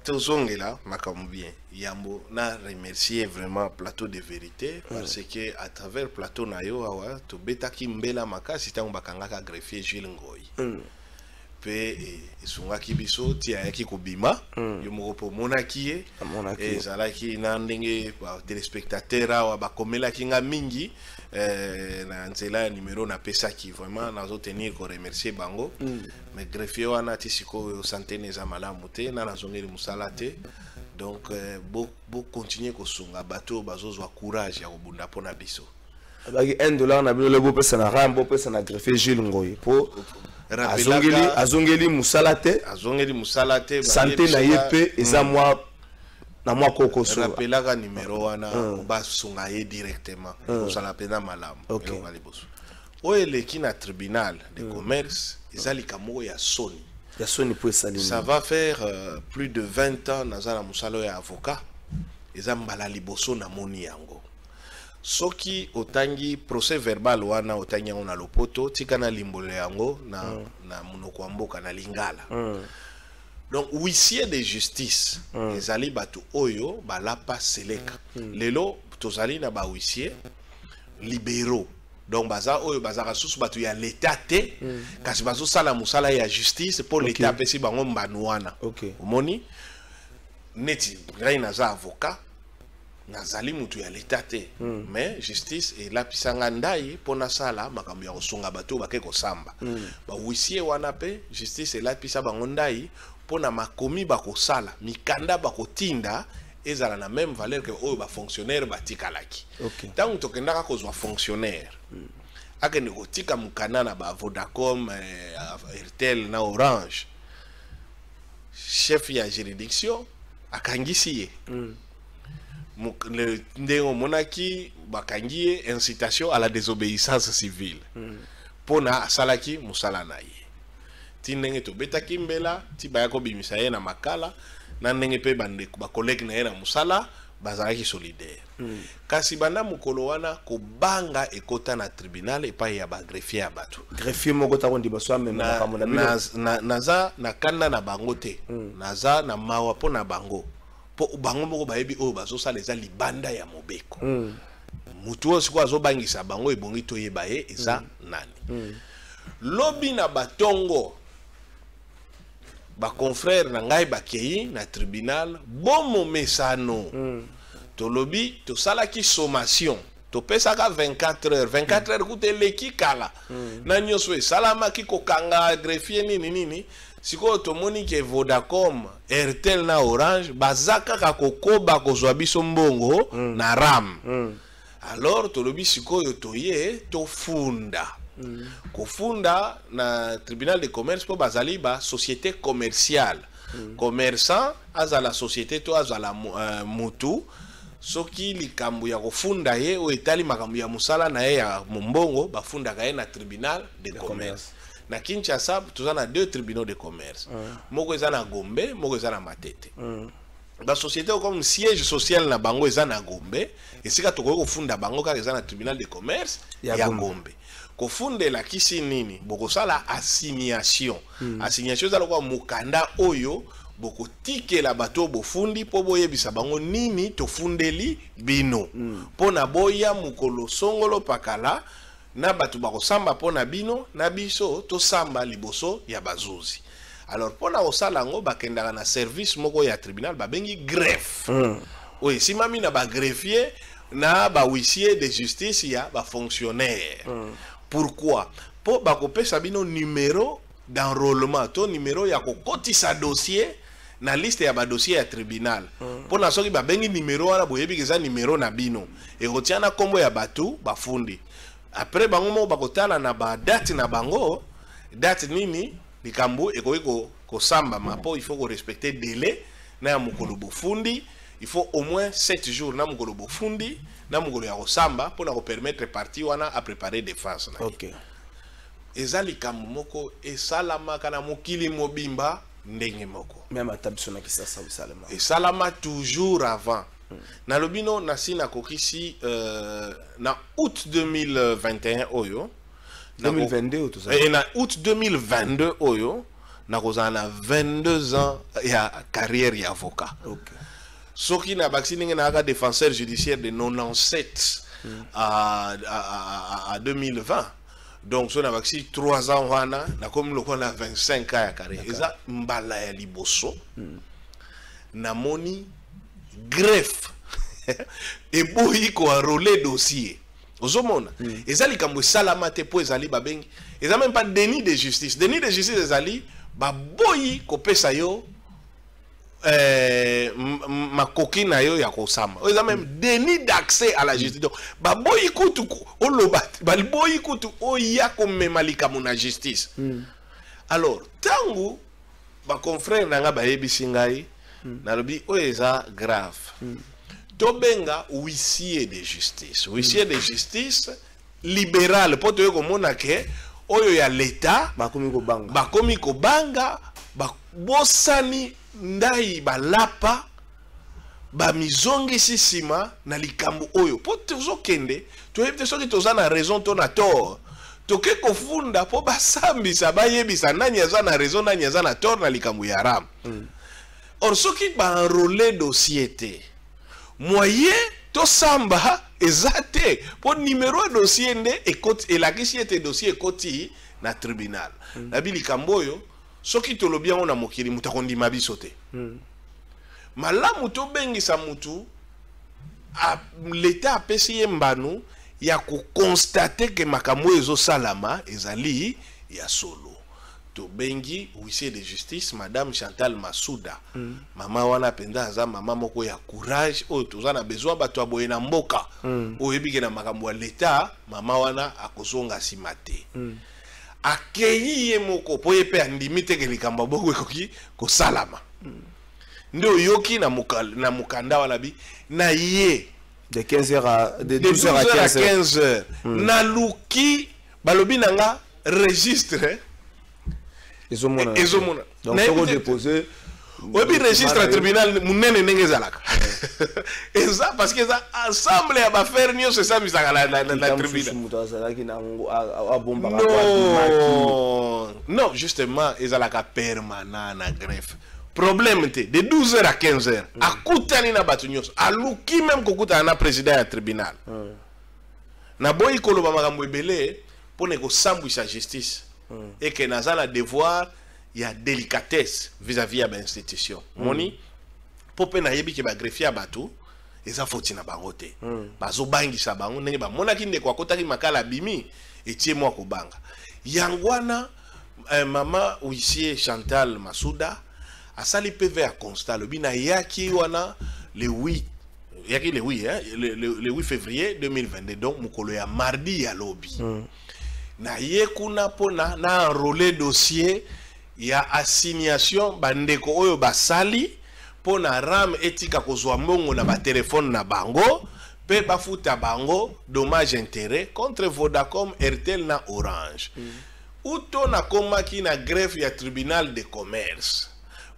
tozongela makambo bien. Yambo na remercier vraiment Plateau de Vérité parce que à travers Plateau na yo awa to betaki mbela makasi tango bakangaka greffier Jules Ngoyi. pe esungaki biso ti ayaki kobima yo moko po monaki ye ezalaki na ndenge téléspectateur awa bakomelaki nga mingi na nzela ya numero napesaki vraiment nazotenir koremercier bango mais greffier wana ti sikoyo santene eza malamu te na nazongeli mosala te donc continuer kosunga bato bazozwa courage ya kobunda mpona biso abaki $1 na bino le bopesa na ram bopesa na greffier Jules Ngoyi po azongeli musala te santé na ye pe eza mwa na mwa koko so rappelaka numéro wana basunga ye directement osala pena malamu oyo eleki na tribunal de commerce eza likambo ya soni po esalini ça va faire plus de 20 ans naza na musala ya avocat eza mbala liboso na moni yango soki otangi procès verbal wana otangi yango na lopoto tika na limbolo yango na monoko wa mboka na lingala donc huissier de justice ezali bato oyo balapa seleka lelo tozali na ba huissier libéraux donc baza oyo bazaka susu bato ya l'état te kasi bazosala musala ya justice pour l'état apesi bango mbanu wana omoni neti ngai naza avocat nazali mutu ya l'état te mais justice elapisanga ndai mpona sala makambo ya kosunga bato bake kosamba bahuissier wana pe justice elapisa bango ndai mpona makomi bakosala mikanda bakotinda ezala na même valeur que oyo bafonctionnaire batikalaki ntango tokendaka kozwa fonctionnaire akende kotika mokanda na Vodacom, Airtel na Orange chef ya juridiction akangisi ye ndenge omonaki bakangi ye incitation à la désobéissance civile mpona asalaki mosala na ye ti ndenge tobetaki mbela ti baya kobimisa ye na makala na ndenge mpe bakolege na ye na mosala bazalaki solidaire kasi banda mokolo wana kobanga ekota na tribunal epai ya bagreffier ya bato greffier moko takondi baso amema makambo na bino naza na kanda na bango te naza na mawa mpo na bango po bango moko bayebi oyo bazosala eza libanda ya mobeko mutu oyo sikoyo azobangisa bango ebongi toyeba ye eza nani lobi na batongo baconfrère na ngai bakei na tribunal bomo mesano tolobi tosalaki sommation topesaka 24 heures kuta eleki kala na nyonso esalamaki kokanga greffier nini sikoyo tomoni ke Vodacom, Airtel na Orange baza kaka kokoba kozwa biso mbongo na ram alors tolobi sikoyo toye tofunda kofunda na tribunal de commerce po bazali ba société commerciale commerçant azala société to azala mutu soki likambo ya kofunda ye o etali makambo ya musala na ye ya mbongo bafundaka ye na tribunal de commerce na Kinshasa toza na 2 tribunaux de commerce moko eza na Gombe moko eza na Matete ba société comme siège social na bango eza na Gombe esika tokoki kofunda bango kaka eza na tribunal de commerce ya Gombe kofundela kisi nini bokosala assignation assignation eza lokwa mokanda oyo bokotikela bato bofundi po boyebisa bango nini tofundeli bino mpona boya mokolo songolo pakala na bato bakosamba mpona bino na biso tosamba liboso ya bazuzi alors mpona kosala yango bakendaka na service moko ya tribunal babengi greffe oyo esimami na bagreffier na bahuissier de justice ya bafonctionnaire pourquoi po bakopesa bino numéro d'enrôlement to numéro ya kokotisa dossier na liste ya badossier ya tribunal mpona soki babengi numéro wana boyebi eza numéro na bino ekotia na kombo ya bato bafundi après bango moko bakotala na badate na bango date nini likambo ekoki kosamba mapo il faut ko respecter délai na ya mokolo bofundi il faut au moins 7 jours na mokolo bofundi na mokolo ya kosamba mpona kopermettre parti wana a préparer défense na eza likambo moko esalamaka na mokili mobimba ndenge moko même atabiso na kisasa usalama esalama toujours avant na lobino nasi na kokisi na août 2021 oyo 2022 na août 2022 oyo na kozala na 22 ans ya carrière ya avocat soki na bakisi ndenge na aka défenseur judiciaire de 97 à 2020 Donc so na baxi 3 ans wana na comme le on a 25 ans ya carrière. Eza mbala ya liboso. Na moni greffe. Et boyi ko enrôler dossier. Ozomona. Eza likambo salama te po ezali babengi. Eza même pas déni de justice. Déni de justice ezali ba boyi ko pesa yo ma coquine yo ya kosamba. Eza même déni d'accès à la justice. Donc ba boyi kutu olobat, ba boyi kutu oya ko mema likambo na justice. Alors, tangu ba confrère nanga ba yebisi ngai na lobi o eza grave. Tobenga huissier de justice. Huissier de justice libéral. Poto yo komona ke oyo ya l'État bakomi ko banga bosani ndai balapa bamizongi sisima na likambo oyo. Poto zokende toyebite soki toza na raison to na tort. Toke kofunda po basambisa bayebisa nani aza na raison nani aza na tort na likambo ya ram. Or soki ba enrôler dossier te moyen to samba ezate pour numéro dossier nde et la kisi était dossier ekoti na tribunal na bili kamboyo soki to lobia on na mokili mutakondi mabiso te malamu to bengisa mutu l'état apesi ye mbanu ya ko constater que makambo ezo salama ezali ya solo. To bengi huissier de justice madame Chantal Masouda. Mama wana penda za mama moko ya courage o toza na besoin bato aboye na mboka. O yebike na makambo ya l'État mama wana akozonga simate. Akeyi ye moko po yepe andimite ke likambo boko ekoki ko salama. Ndo yoki na mukanda wana bi na ye de 15h à de 12h à 15h. Na luki balobi nanga registre Ezomona. Donc on déposer oui, puis registre à tribunal munene nenge zalaka. Et ça parce que ça ensemble ya ba faire nyo c'est ça misaka la tribunal. Non, justement, ezalaka permanent na greffe. Problème te de 12h à 15h. Akutani na batu nyos. Aluki même kokuta na président ya tribunal. Na boyi koloba makambo ebele pour ne ko sambwisa justice. Et que nous avons le devoir, il y a délicatesse vis-à-vis de l'institution. Moni, pour que nous ayons greffier à Batou, ils ont fauté na bangote. Bazo bangi sa bango, nenge ba mona kinde kwa kota ki makala bimi, et tie moi ko banga. Yangwana, maman huissier Chantal Masouda, a sali PV à constat, le bina yaki wana le 8. Yaki le 8, hein, le 8 février 2022, donc mukolo ya mardi ya lobby. Na ye kuna pona na enrôler dossier ya assignation bandeko oyo basali pona ram etika kozwa mbongo na ba téléphone na bango pe bafuta bango dommage intérêt contre Vodacom, Airtel na Orange. Uto na komaki na greffe ya tribunal de commerce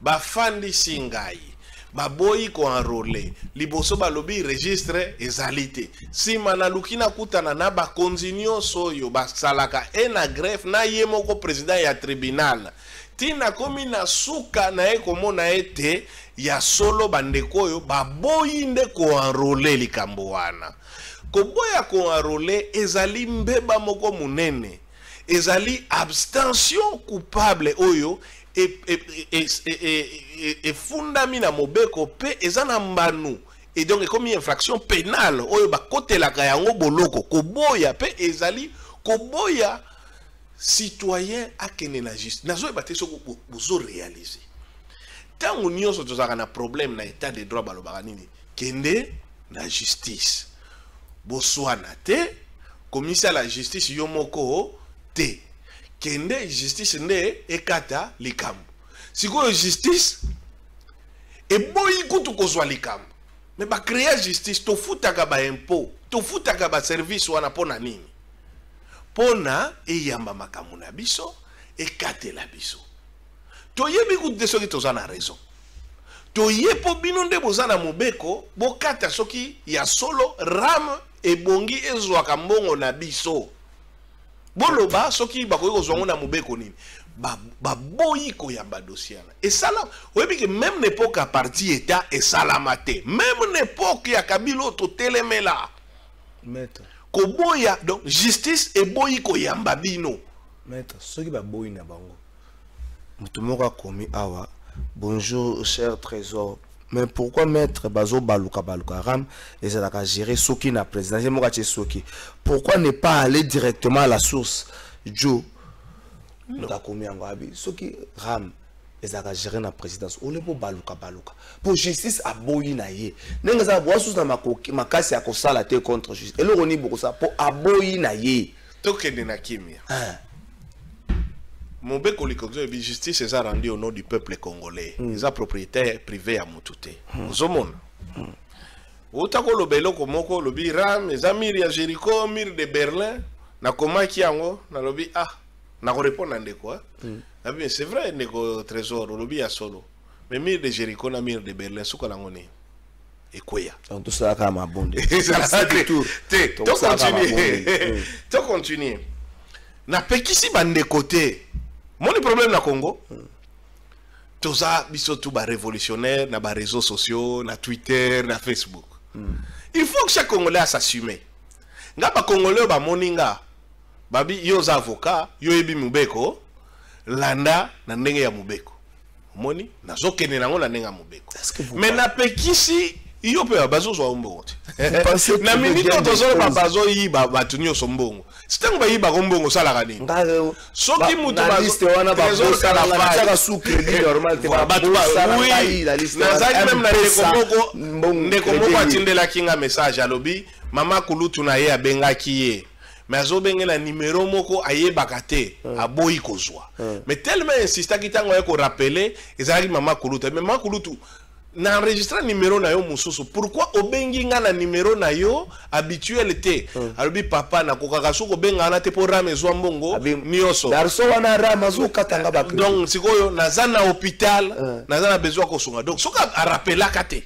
bafandi singai baboyi ko enrôler liboso balobi registre ezalite sima na lukina kutana na bakonzi nyonso oyo basalaka na greffe na ye moko président ya tribunal tina komi na suka na ye komona ete ya solo bandeko oyo baboyi nde ko enrôler likambo wana koboya ko enrôler ezali mbeba moko munene ezali abstention coupable oyo et fondamina mobeko pe ezana mbanu et donc comme infraction pénale oyo bakotela kayango boloko koboya pe ezali koboya citoyen akene na justice nazo ebate soko bozo réaliser tango nyonso tozaka na problème na état de droit balobaka nini kende na justice boswana te commissaire la justice yo moko te kende justice nde ekata likambo sikoyo justice eboyi kutu kozwa likambo me bakrea justice tofutaka ba impôt tofutaka ba service wana pona nini pona eyamba makambo na biso ekatela biso toyebi kutu te soki toza na raison toyepo bino nde boza na mobeko bokata soki ya solo ram ebongi ezwaka mbongo na biso boloba soki bakoki kozwango na mobeko nini baboyi koyamba dossier na esala oyebi ke même n'époque à parti état esalama te même n'époque ya kabilo totelemela maître koboya donc justice et boyi koyamba bino maître ce qui va boyi na bango mutumoka komi awa bonjour cher trésor mais pourquoi maître bazo baluka ram et ça a gérer soki na président moka tche soki pourquoi ne pas aller directement à la source Joe nda komi angabi soki ram et ça a gérer na présidence ou le po baluka pour justice a boyi na ye nenga za boasu na makasi ya kosala te contre justice et le roni beaucoup ça pour aboyi na ye tokende na kimia mon bec et justice est rendu au nom du peuple congolais. Ils ont propriétaire privé à Moutouté. Vous avez vu? Otako lobelo komoko lobi ram, les amis ya Jéricho, mir de Berlin, na koma kiango, na lobi ah, na répondre à quoi? Ah bien c'est vrai neko trésor, lobi ya solo. Mais mir de Jéricho na mir de Berlin, souka langone. Et quoi ya? Donc tout ça comme un bon. Tu continues. Na pekisi bande côté. Mon problème na Congo, tout ça, biso tout ba révolutionnaire, na ba réseaux sociaux, na Twitter, na Facebook. Il faut que chaque Congolais s'assume. Nga ba Congolais ba moninga, babi yo za avocat, yo ebi mubeko, landa na ndenge ya mubeko. Moni, na zokene nango na ndenge ya mubeko. Mais na pekisi yo pe bazo zo mbongo. Na minito tozo ba bazo yi ba batunyo sombongo. Sitango ba yi ba gombongo sala kani. Soki mutu bazo wana ba bosa la fa sous crédit normal te ba batu ba oui la liste. Na zaki même na ndeko moko atindela kinga message alobi mama kulutu na ye abenga kiye. Mais azo bengela numéro moko ayebaka te aboyi kozwa. Mais tellement insista kitango ya ko rappeler ezali mama kulutu. Mais mama kulutu na enregistré numéro na yo mususu pourquoi obengi nga na numéro na yo habituel te alobi papa na kokaka soko benga na te pour rame zwa mbongo nioso darso wana rama zo katanga ba donc sikoyo naza na hôpital naza na besoin ko sunga donc soka a rappela kate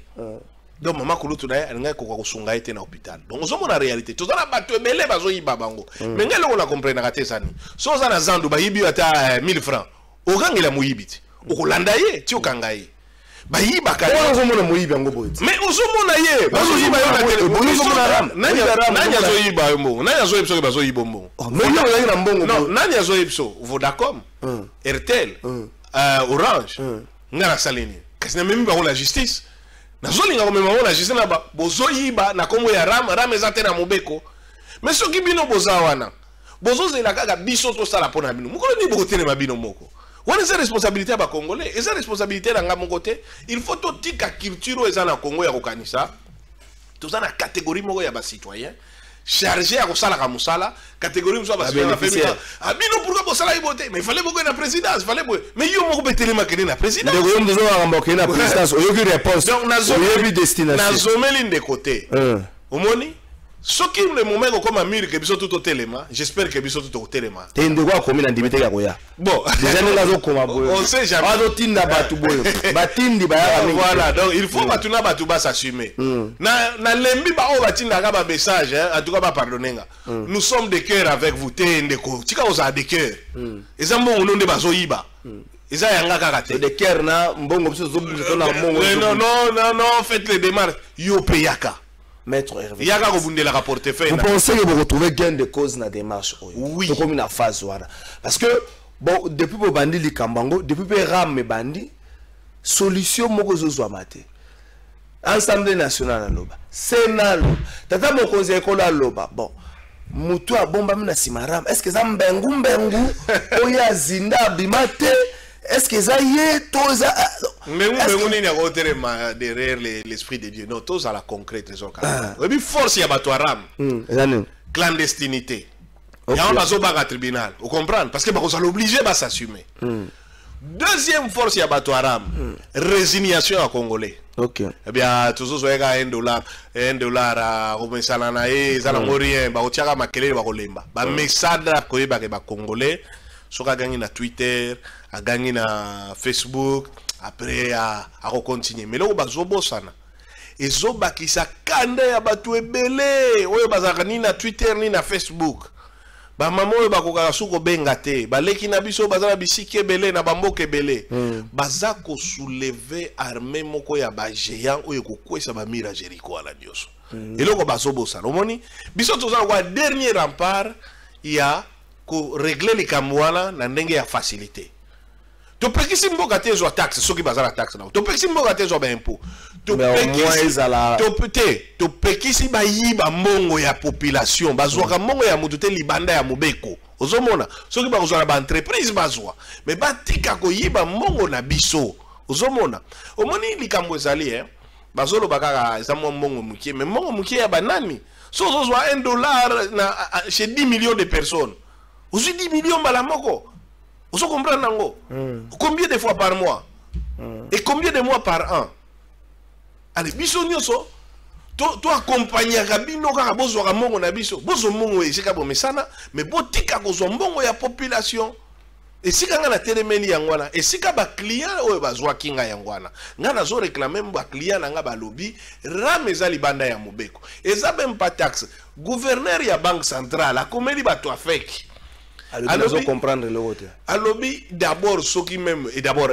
donc mama kulutu na alinga ko kosunga ete na hôpital donc ozo mona réalité to zana bato ebele bazo yiba bango mais ngelo ko na comprendre kate sani so za na zandu ba yibi ata 1000 francs okangela muyibiti okolanda ye ti okangaye bayiba kali ozomona moyibi yango boyiti mais ozomona ye bazoyiba yo na téléphone ozomona ram nani azoyiba yo mbongo nani azoyiba soki bazoyiba mbongo mais yo oyangi na mbongo non nani azoyiba so Vodacom Airtel Orange ngana salini kasi na memi bango la justice nazolinga komema bango la justice na bozoyiba na kombo ya ram eza te na mobeko mais soki bino boza wana bozozela kaka biso tosala mpona bino mokolo ni bokotelema bino moko. On a une responsabilité à Congolais, et cette responsabilité à mon côté, il faut tout dire que la culture est en Congo et au Kanisa, tout ça la catégorie de citoyens, chargé à Rosala Kamoussala, catégorie de citoyens. Ah, mais non, pourquoi Bossala est voté? Mais il fallait beaucoup de la présidence, il fallait beaucoup. Mais il y a beaucoup de télémarketing la présidence. Donc, il y a la présidence, il y a une réponse. Donc, il y a une destination. Nous avons de côté. Au moni? Ce qui est le moment comme Amir que biso tout au téléma, j'espère que biso tout au téléma. T'es une quoi comme une indimité ya koya. Bon, déjà nous l'avons comme aboyo. On sait jamais. Ado tinda batu boyo. Batindi ba ya. Voilà, donc il faut batuna batu ba s'assumer. Na lembi ba o batinda ka ba message en tout cas ba pardonner. Nous sommes de cœur avec vous te ndeko. Tika oza de cœur. Ezambo ononde bazo yiba. Eza yanga kaka te. De cœur na mbongo biso zo na mbongo. Non, faites les démarches. Yo peyaka. Maître Hervé. Vous pensez que vous retrouvez gain de cause dans la démarche? Oui. C'est comme une phase. Parce que, bon, depuis que bandi li Kambango, depuis que ram me bandi, solution moko zo mate. Assemblée nationale à loba. Sénat loba. Tata mon conseil école à loba. Bon. Mutu a bomba mina simaram. Est-ce que ça mbengu oya zinda bimate? Est-ce que ça y est toza mais on est derrière l'esprit de Dieu. Non, tous à la concrète raison. Et puis force y a batoaram. Clandestinité. Il y a un bateau à tribunal. Vous comprenez? Parce que vous allez obligé à s'assumer. Deuxième force y a batoaram. Résignation à Congolais. Ok. Eh bien, tous ceux qui ont $1 à Romesalana et Zalamorien, Baotiaga Makele, Barolemba. Ba message à Congolais. Soit à gagner na Twitter, à gagner na Facebook, après à continuer. Mais là, on va zobosana. Et zoba qui sa kanda ya batu ebele, oyo bazaka ni na Twitter ni na Facebook. ba mama oyo bakokaka suko benga te baleki na biso bazala bisiki ebele na bamboka ebele baza ko soulever armée moko ya ba géant oyo kokwesa ba mira Jéricho ala nyonso eloko bazobosana omoni biso tozala kwa dernier rempart ya ko régler likambo wana na ndenge ya facilité topekisi mboka te ezwa taxe soki bazala taxe na topekisi mboka te ezwa ba impôt topekisi bayiba mbongo ya population bazwaka mbongo ya mutu te libanda ya mobeko ozomona soki bakozwa na baentreprise bazwa me batika koyiba mbongo na biso ozomona omoni likambo ezali bazoloba kaka eza mwa mbongo mukie me mbongo mukie ya banani so ozozwa $1 na chez 10 millions de personnes ozwi 10 millions mbala moko ozo comprendre nango combien de fois par mois et combien de mois par an. Allez, biso nyonso to accompagner kabino kaka bozwa mbongo na biso bozo mbongo esika bomesana mais botika kozwa mbongo ya population esika nga na telemeli yangwana esika ba client oyo bazwa kinga yangwana nga na zo réclamer ba client nga ba lobby rameza libanda ya mobeko eza même pas taxe gouverneur ya banque centrale akomeli bato afeki alors comprendre le vote alobi d'abord soki même et d'abord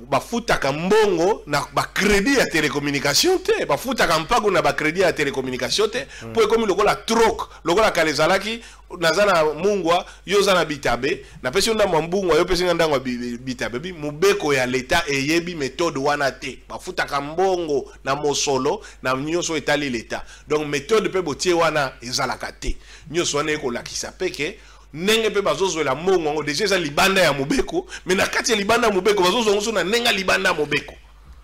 bafutaka mbongo na ba crédit ya télécommunication te bafutaka mpago na ba crédit ya télécommunication te pour comme lokola troc lokola kalezalaki nazana mungwa yoza na bitabe na pesi onda mbungwa yo pesi ndangwa bitabe bi mubeko ya leta eyebi méthode wana te bafutaka mbongo na mosolo na nyonso etali leta donc méthode pe botie wana ezalaka te nyonso wana ekolakisa peke nenge pe bazozwela mbongo ngo déjà eza libanda ya mobeko mais na kati ya libanda ya mobeko bazozwa ngo na nenga libanda ya mobeko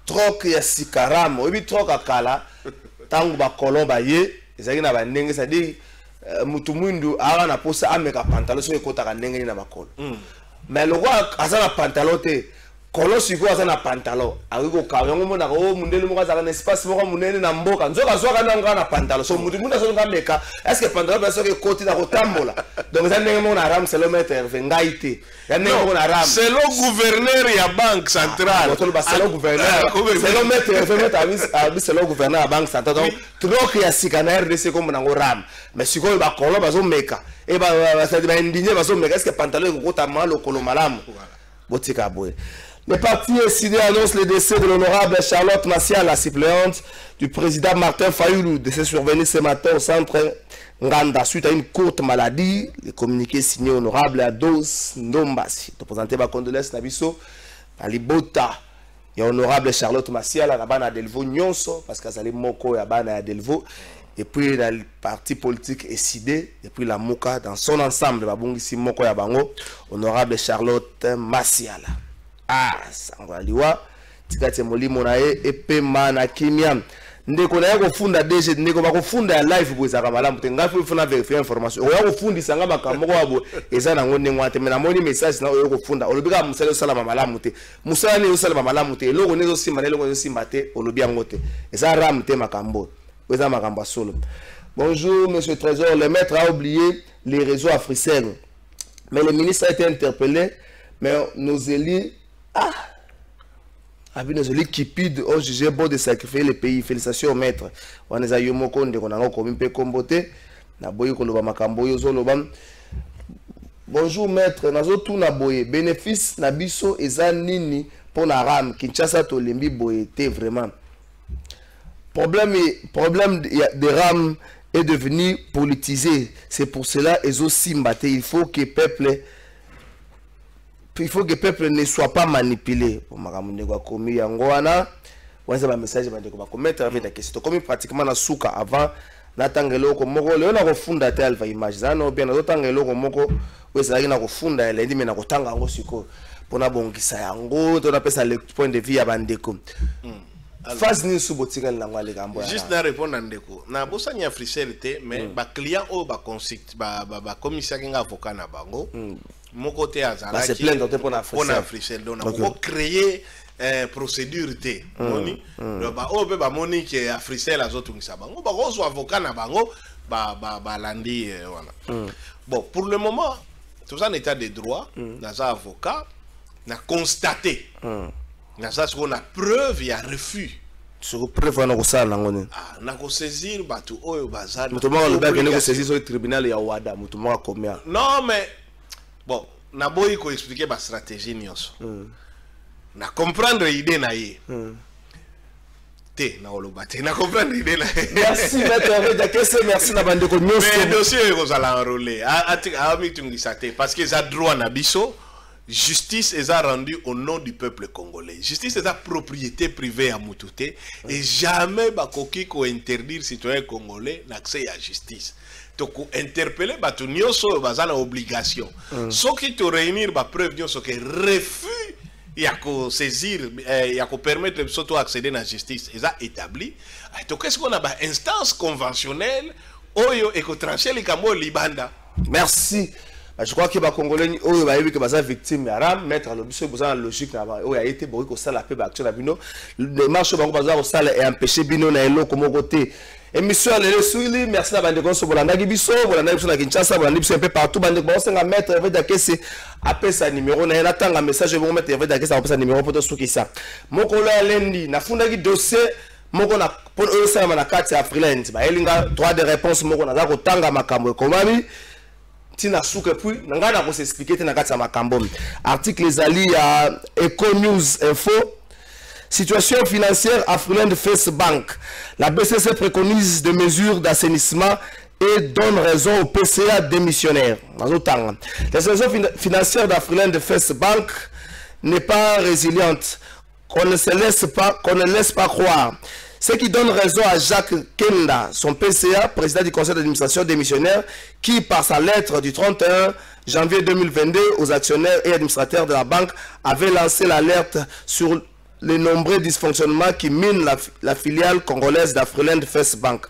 troc ya sikaramo obi troc akala tangu ba kolomba ye ezaki na ba ndenge ça dit mutu mwindu ara na posa ameka pantalon so ekotaka ndenge na makolo mais le roi azana pantalon te kolo siko azana pantalon ariko ka yango mona ko mundele moko azaka na espace moko munene na mboka nzoka zwaka nanga na pantalon so mutu munda so ngameka est-ce que pantalon ba so ke koti na kotambola donc ça ndenge mona ram c'est le maître vengaite ya ndenge mona ram c'est le gouverneur ya banque centrale c'est le gouverneur c'est le maître c'est le gouverneur ya banque centrale donc troc ya sikana RDC comme na ram mais siko ba kolo ba zo meka e ba ça ba indigné ba zo meka est-ce que pantalon ko kota malo kolo malamu botika boye. Les partis SID annoncent le décès de l'honorable Charlotte Massial, la suppléante du président Martin Fayoulou, décès survenu ce matin au centre Nganda suite à une courte maladie. Le communiqué signé honorable Ados Ndombasi. De présenter ma condoléance Nabiso à Libota. Il y a honorable Charlotte Massial à la bana Delvo Nyonso, parce qu'elle est moko à bana Delvo. Et puis dans le parti politique SID, et puis la Moka dans son ensemble, Babungisi Moko Yabango, honorable Charlotte Massial. Ah, sangwaliwa tikati molimo na ye epema na kimia ndeko na yako funda deje ndeko bakufunda ya live bweza kamalamu tengafi ufuna verify information o yako fundi sanga makamoko wabo eza na ngone ngwate mena moni message na yako funda olobika musale osala malamu te musala ne osala malamu te eloko nezo simba eloko nezo simba te olobi yango te eza ram te makambo eza makambo solo. Bonjour monsieur Trésor, le maître a oublié les réseaux africains mais le ministre a été interpellé mais nos élus nos élus kipides ont jugé bon de sacrifier le pays. Félicitations au maître. On est à Yomoko, on a commis peu comboté. Bonjour maître, nazo tout na boye. Bénéfice na biso eza nini pour na ram Kinshasa to lembi boyete vraiment. Problème de ram est devenu politisé. C'est pour cela ezo simbate. Il faut que le peuple ne soit pas manipulé. Pour makamuneko komi yangoana, on a un message bandeko ba commettre avec la question. Comme pratiquement na souka avant natangelo ko moko le na ko funda te alpha image zano bien na tangelo ko moko wesa na ko funda ele ndi mena ko tanga ngo siko pona bongisa yango to na pesa le point de vue ya bandeko. Phase ni subotika lango le gambo. Juste na répondre ndeko. Na bosa nya frisalité mais ba client o ba consict ba commissaire nga avocat na bango. Mon côté azala c'est plein d'autres pour Afrique donc on créer procédure té moni ba o be ba moni que Afrique la zotu ngisa bango ba ko so avocat na bango ba landi voilà. Bon pour le moment tout ça en état de droit dans un avocat n'a constaté dans ça ce qu'on a preuve il y a refus sur preuve na kosala ngone na ko saisir batu oyo bazana mutu moko alobi akende kosaisir sur tribunal ya wada mutu moko akomia. Non mais bon na boyi ko expliquer ba stratégie nyonso na comprendre idée na ye na oloba te na comprendre idée na ye. Merci maître Hervé Kese, merci na bandeko nyonso. Mais dossier ko zala enrôler a mi tungisa te parce que za droit na biso. Justice est rendue au nom du peuple congolais. Justice est la propriété privée à Moutouté et jamais bakoki ko interdire citoyens congolais l'accès à la justice. Donc interpeller batu nyonso bazana obligation. Ce qui te réunir ba preuve nyonso que refus ya ko saisir ya ko permettre surtout accéder à la justice et ça établi. Donc qu'est-ce qu'on a ba instance conventionnelle oyo et ko trancher les kambo libanda. Merci. Je crois que les Congolais ont été victimes de la mettre le bus besoin de logique où a été beaucoup ça la paix action à Bino le marché bazar au salle et empêcher Bino na elo comme côté émission les suivi merci à bande konso bolanda gibiso bolanda biso na Kinshasa bolanda biso un peu partout bande konso nga mettre Hervé Kese appelle sa numéro na na tanga message bon mettre Hervé Kese appelle sa numéro pour te souki ça moko la lendi na funda gi dossier moko na pour eux ça na carte ya freelance ba elinga droit de réponse moko na za ko tanga makambo komami tina souke puis nanga ko s'expliquer tina kati ya makambo article ezali ya Eco News Info. Situation financière Afriland Face Bank. La BCC préconise des mesures d'assainissement et donne raison au PCA démissionnaire. La situation financière d'Afriland Face Bank n'est pas résiliente, qu'on ne laisse pas croire. Ce qui donne raison à Jacques Kenda, son PCA, président du conseil d'administration démissionnaire, qui, par sa lettre du 31 janvier 2022 aux actionnaires et administrateurs de la banque, avait lancé l'alerte sur les nombreux dysfonctionnements qui minent la filiale congolaise d'Afriland Face Bank.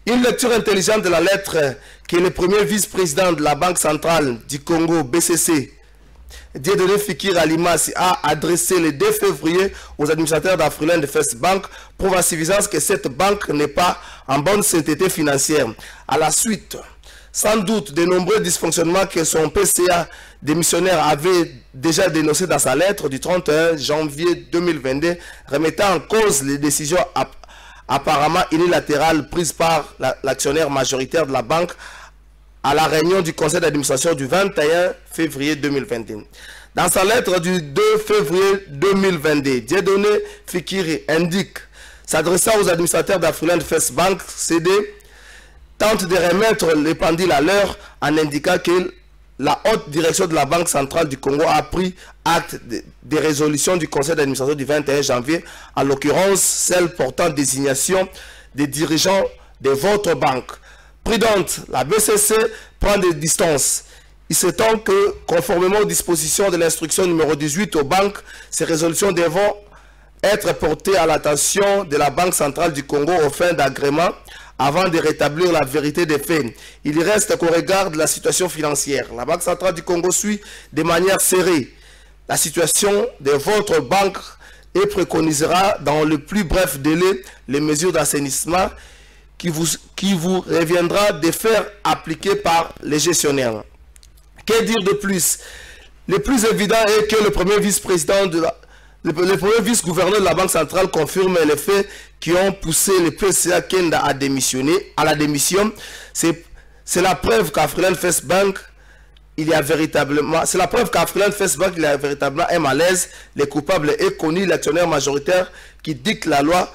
Une lecture intelligente de la lettre que le premier vice-président de la Banque centrale du Congo, BCC, Dieudonné Fikiri Alimas, a adressé le 2 février aux administrateurs d'Afriland Face Bank prouve à suffisance que cette banque n'est pas en bonne sainteté financière. À la suite, sans doute, de nombreux dysfonctionnements que son PCA démissionnaire avait déjà dénoncés dans sa lettre du 31 janvier 2022, remettant en cause les décisions apparemment unilatérales prises par l'actionnaire majoritaire de la banque à la réunion du conseil d'administration du 21 février 2021. Dans sa lettre du 2 février 2022, Dieudonné Fikiri indique, s'adressant aux administrateurs d'Afriland Face Bank, CD, tente de remettre les pendules à l'heure en indiquant que la haute direction de la Banque centrale du Congo a pris acte des résolutions du conseil d'administration du 21 janvier, en l'occurrence celle portant désignation des dirigeants de votre banque. Prudente, la BCC prend des distances. Il s'étend que, conformément aux dispositions de l'instruction numéro 18 aux banques, ces résolutions devront être portées à l'attention de la Banque centrale du Congo aux fins d'agrément avant de rétablir la vérité des faits. Il reste qu'au regard de la situation financière, la Banque centrale du Congo suit de manière serrée la situation de votre banque et préconisera dans le plus bref délai les mesures d'assainissement qui vous reviendra de faire appliquer par les gestionnaires. Que dire de plus? Le plus évident est que le premier vice-président de le premier vice-gouverneur de la Banque centrale confirme les faits qui ont poussé le PCA Kenda à démissionner, à la démission. C'est la preuve qu'Afriland Face Bank, il y a véritablement un malaise. Le coupable est connu, l'actionnaire majoritaire qui dicte la loi,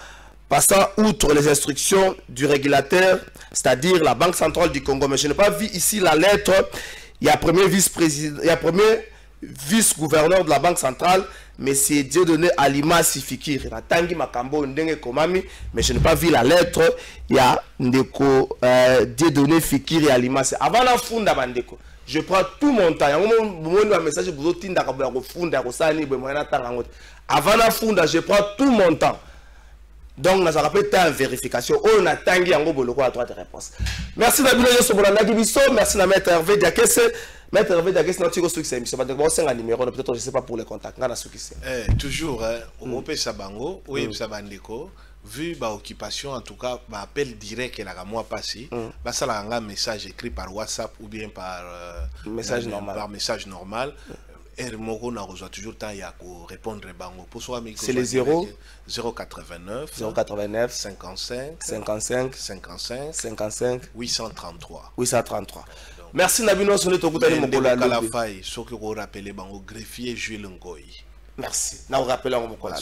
passant outre les instructions du régulateur, c'est-à-dire la Banque centrale du Congo. Mais je n'ai pas vu ici la lettre. Il y a premier vice-président, il y a premier vice-gouverneur de la Banque centrale, mais c'est Dieudonné Alimas Fikiri. Mais je n'ai pas vu la lettre. Il y a Dieudonné Fikiri Alimas. Avant la funda bandeko, je prends tout mon temps. Avant la funda, je prends tout mon temps. Donc, nous avons fait une vérification. On a tangué en gros à droite de réponse. Merci d'avoir merci à Maître Hervé Kese. Maître Hervé Kese, notre succès. C'est un numéro, peut-être, je ne sais pas pour les contacts. Toujours, on peut sabango, oui, sabandeko. Vu l'occupation, en tout cas, appel direct que la mois passé, ça a un message écrit par WhatsApp ou bien par message normal. Moko na reçoit toujours temps ya ko répondre bango. Pour soi c'est les 0 089 089 55 55 55 55 833. 833. Merci Nabino Soné Tokutani Mokola la faille, ce que vous rappelez bango greffier Jules Ngoyi. Merci. Na vous rappelez Mokola.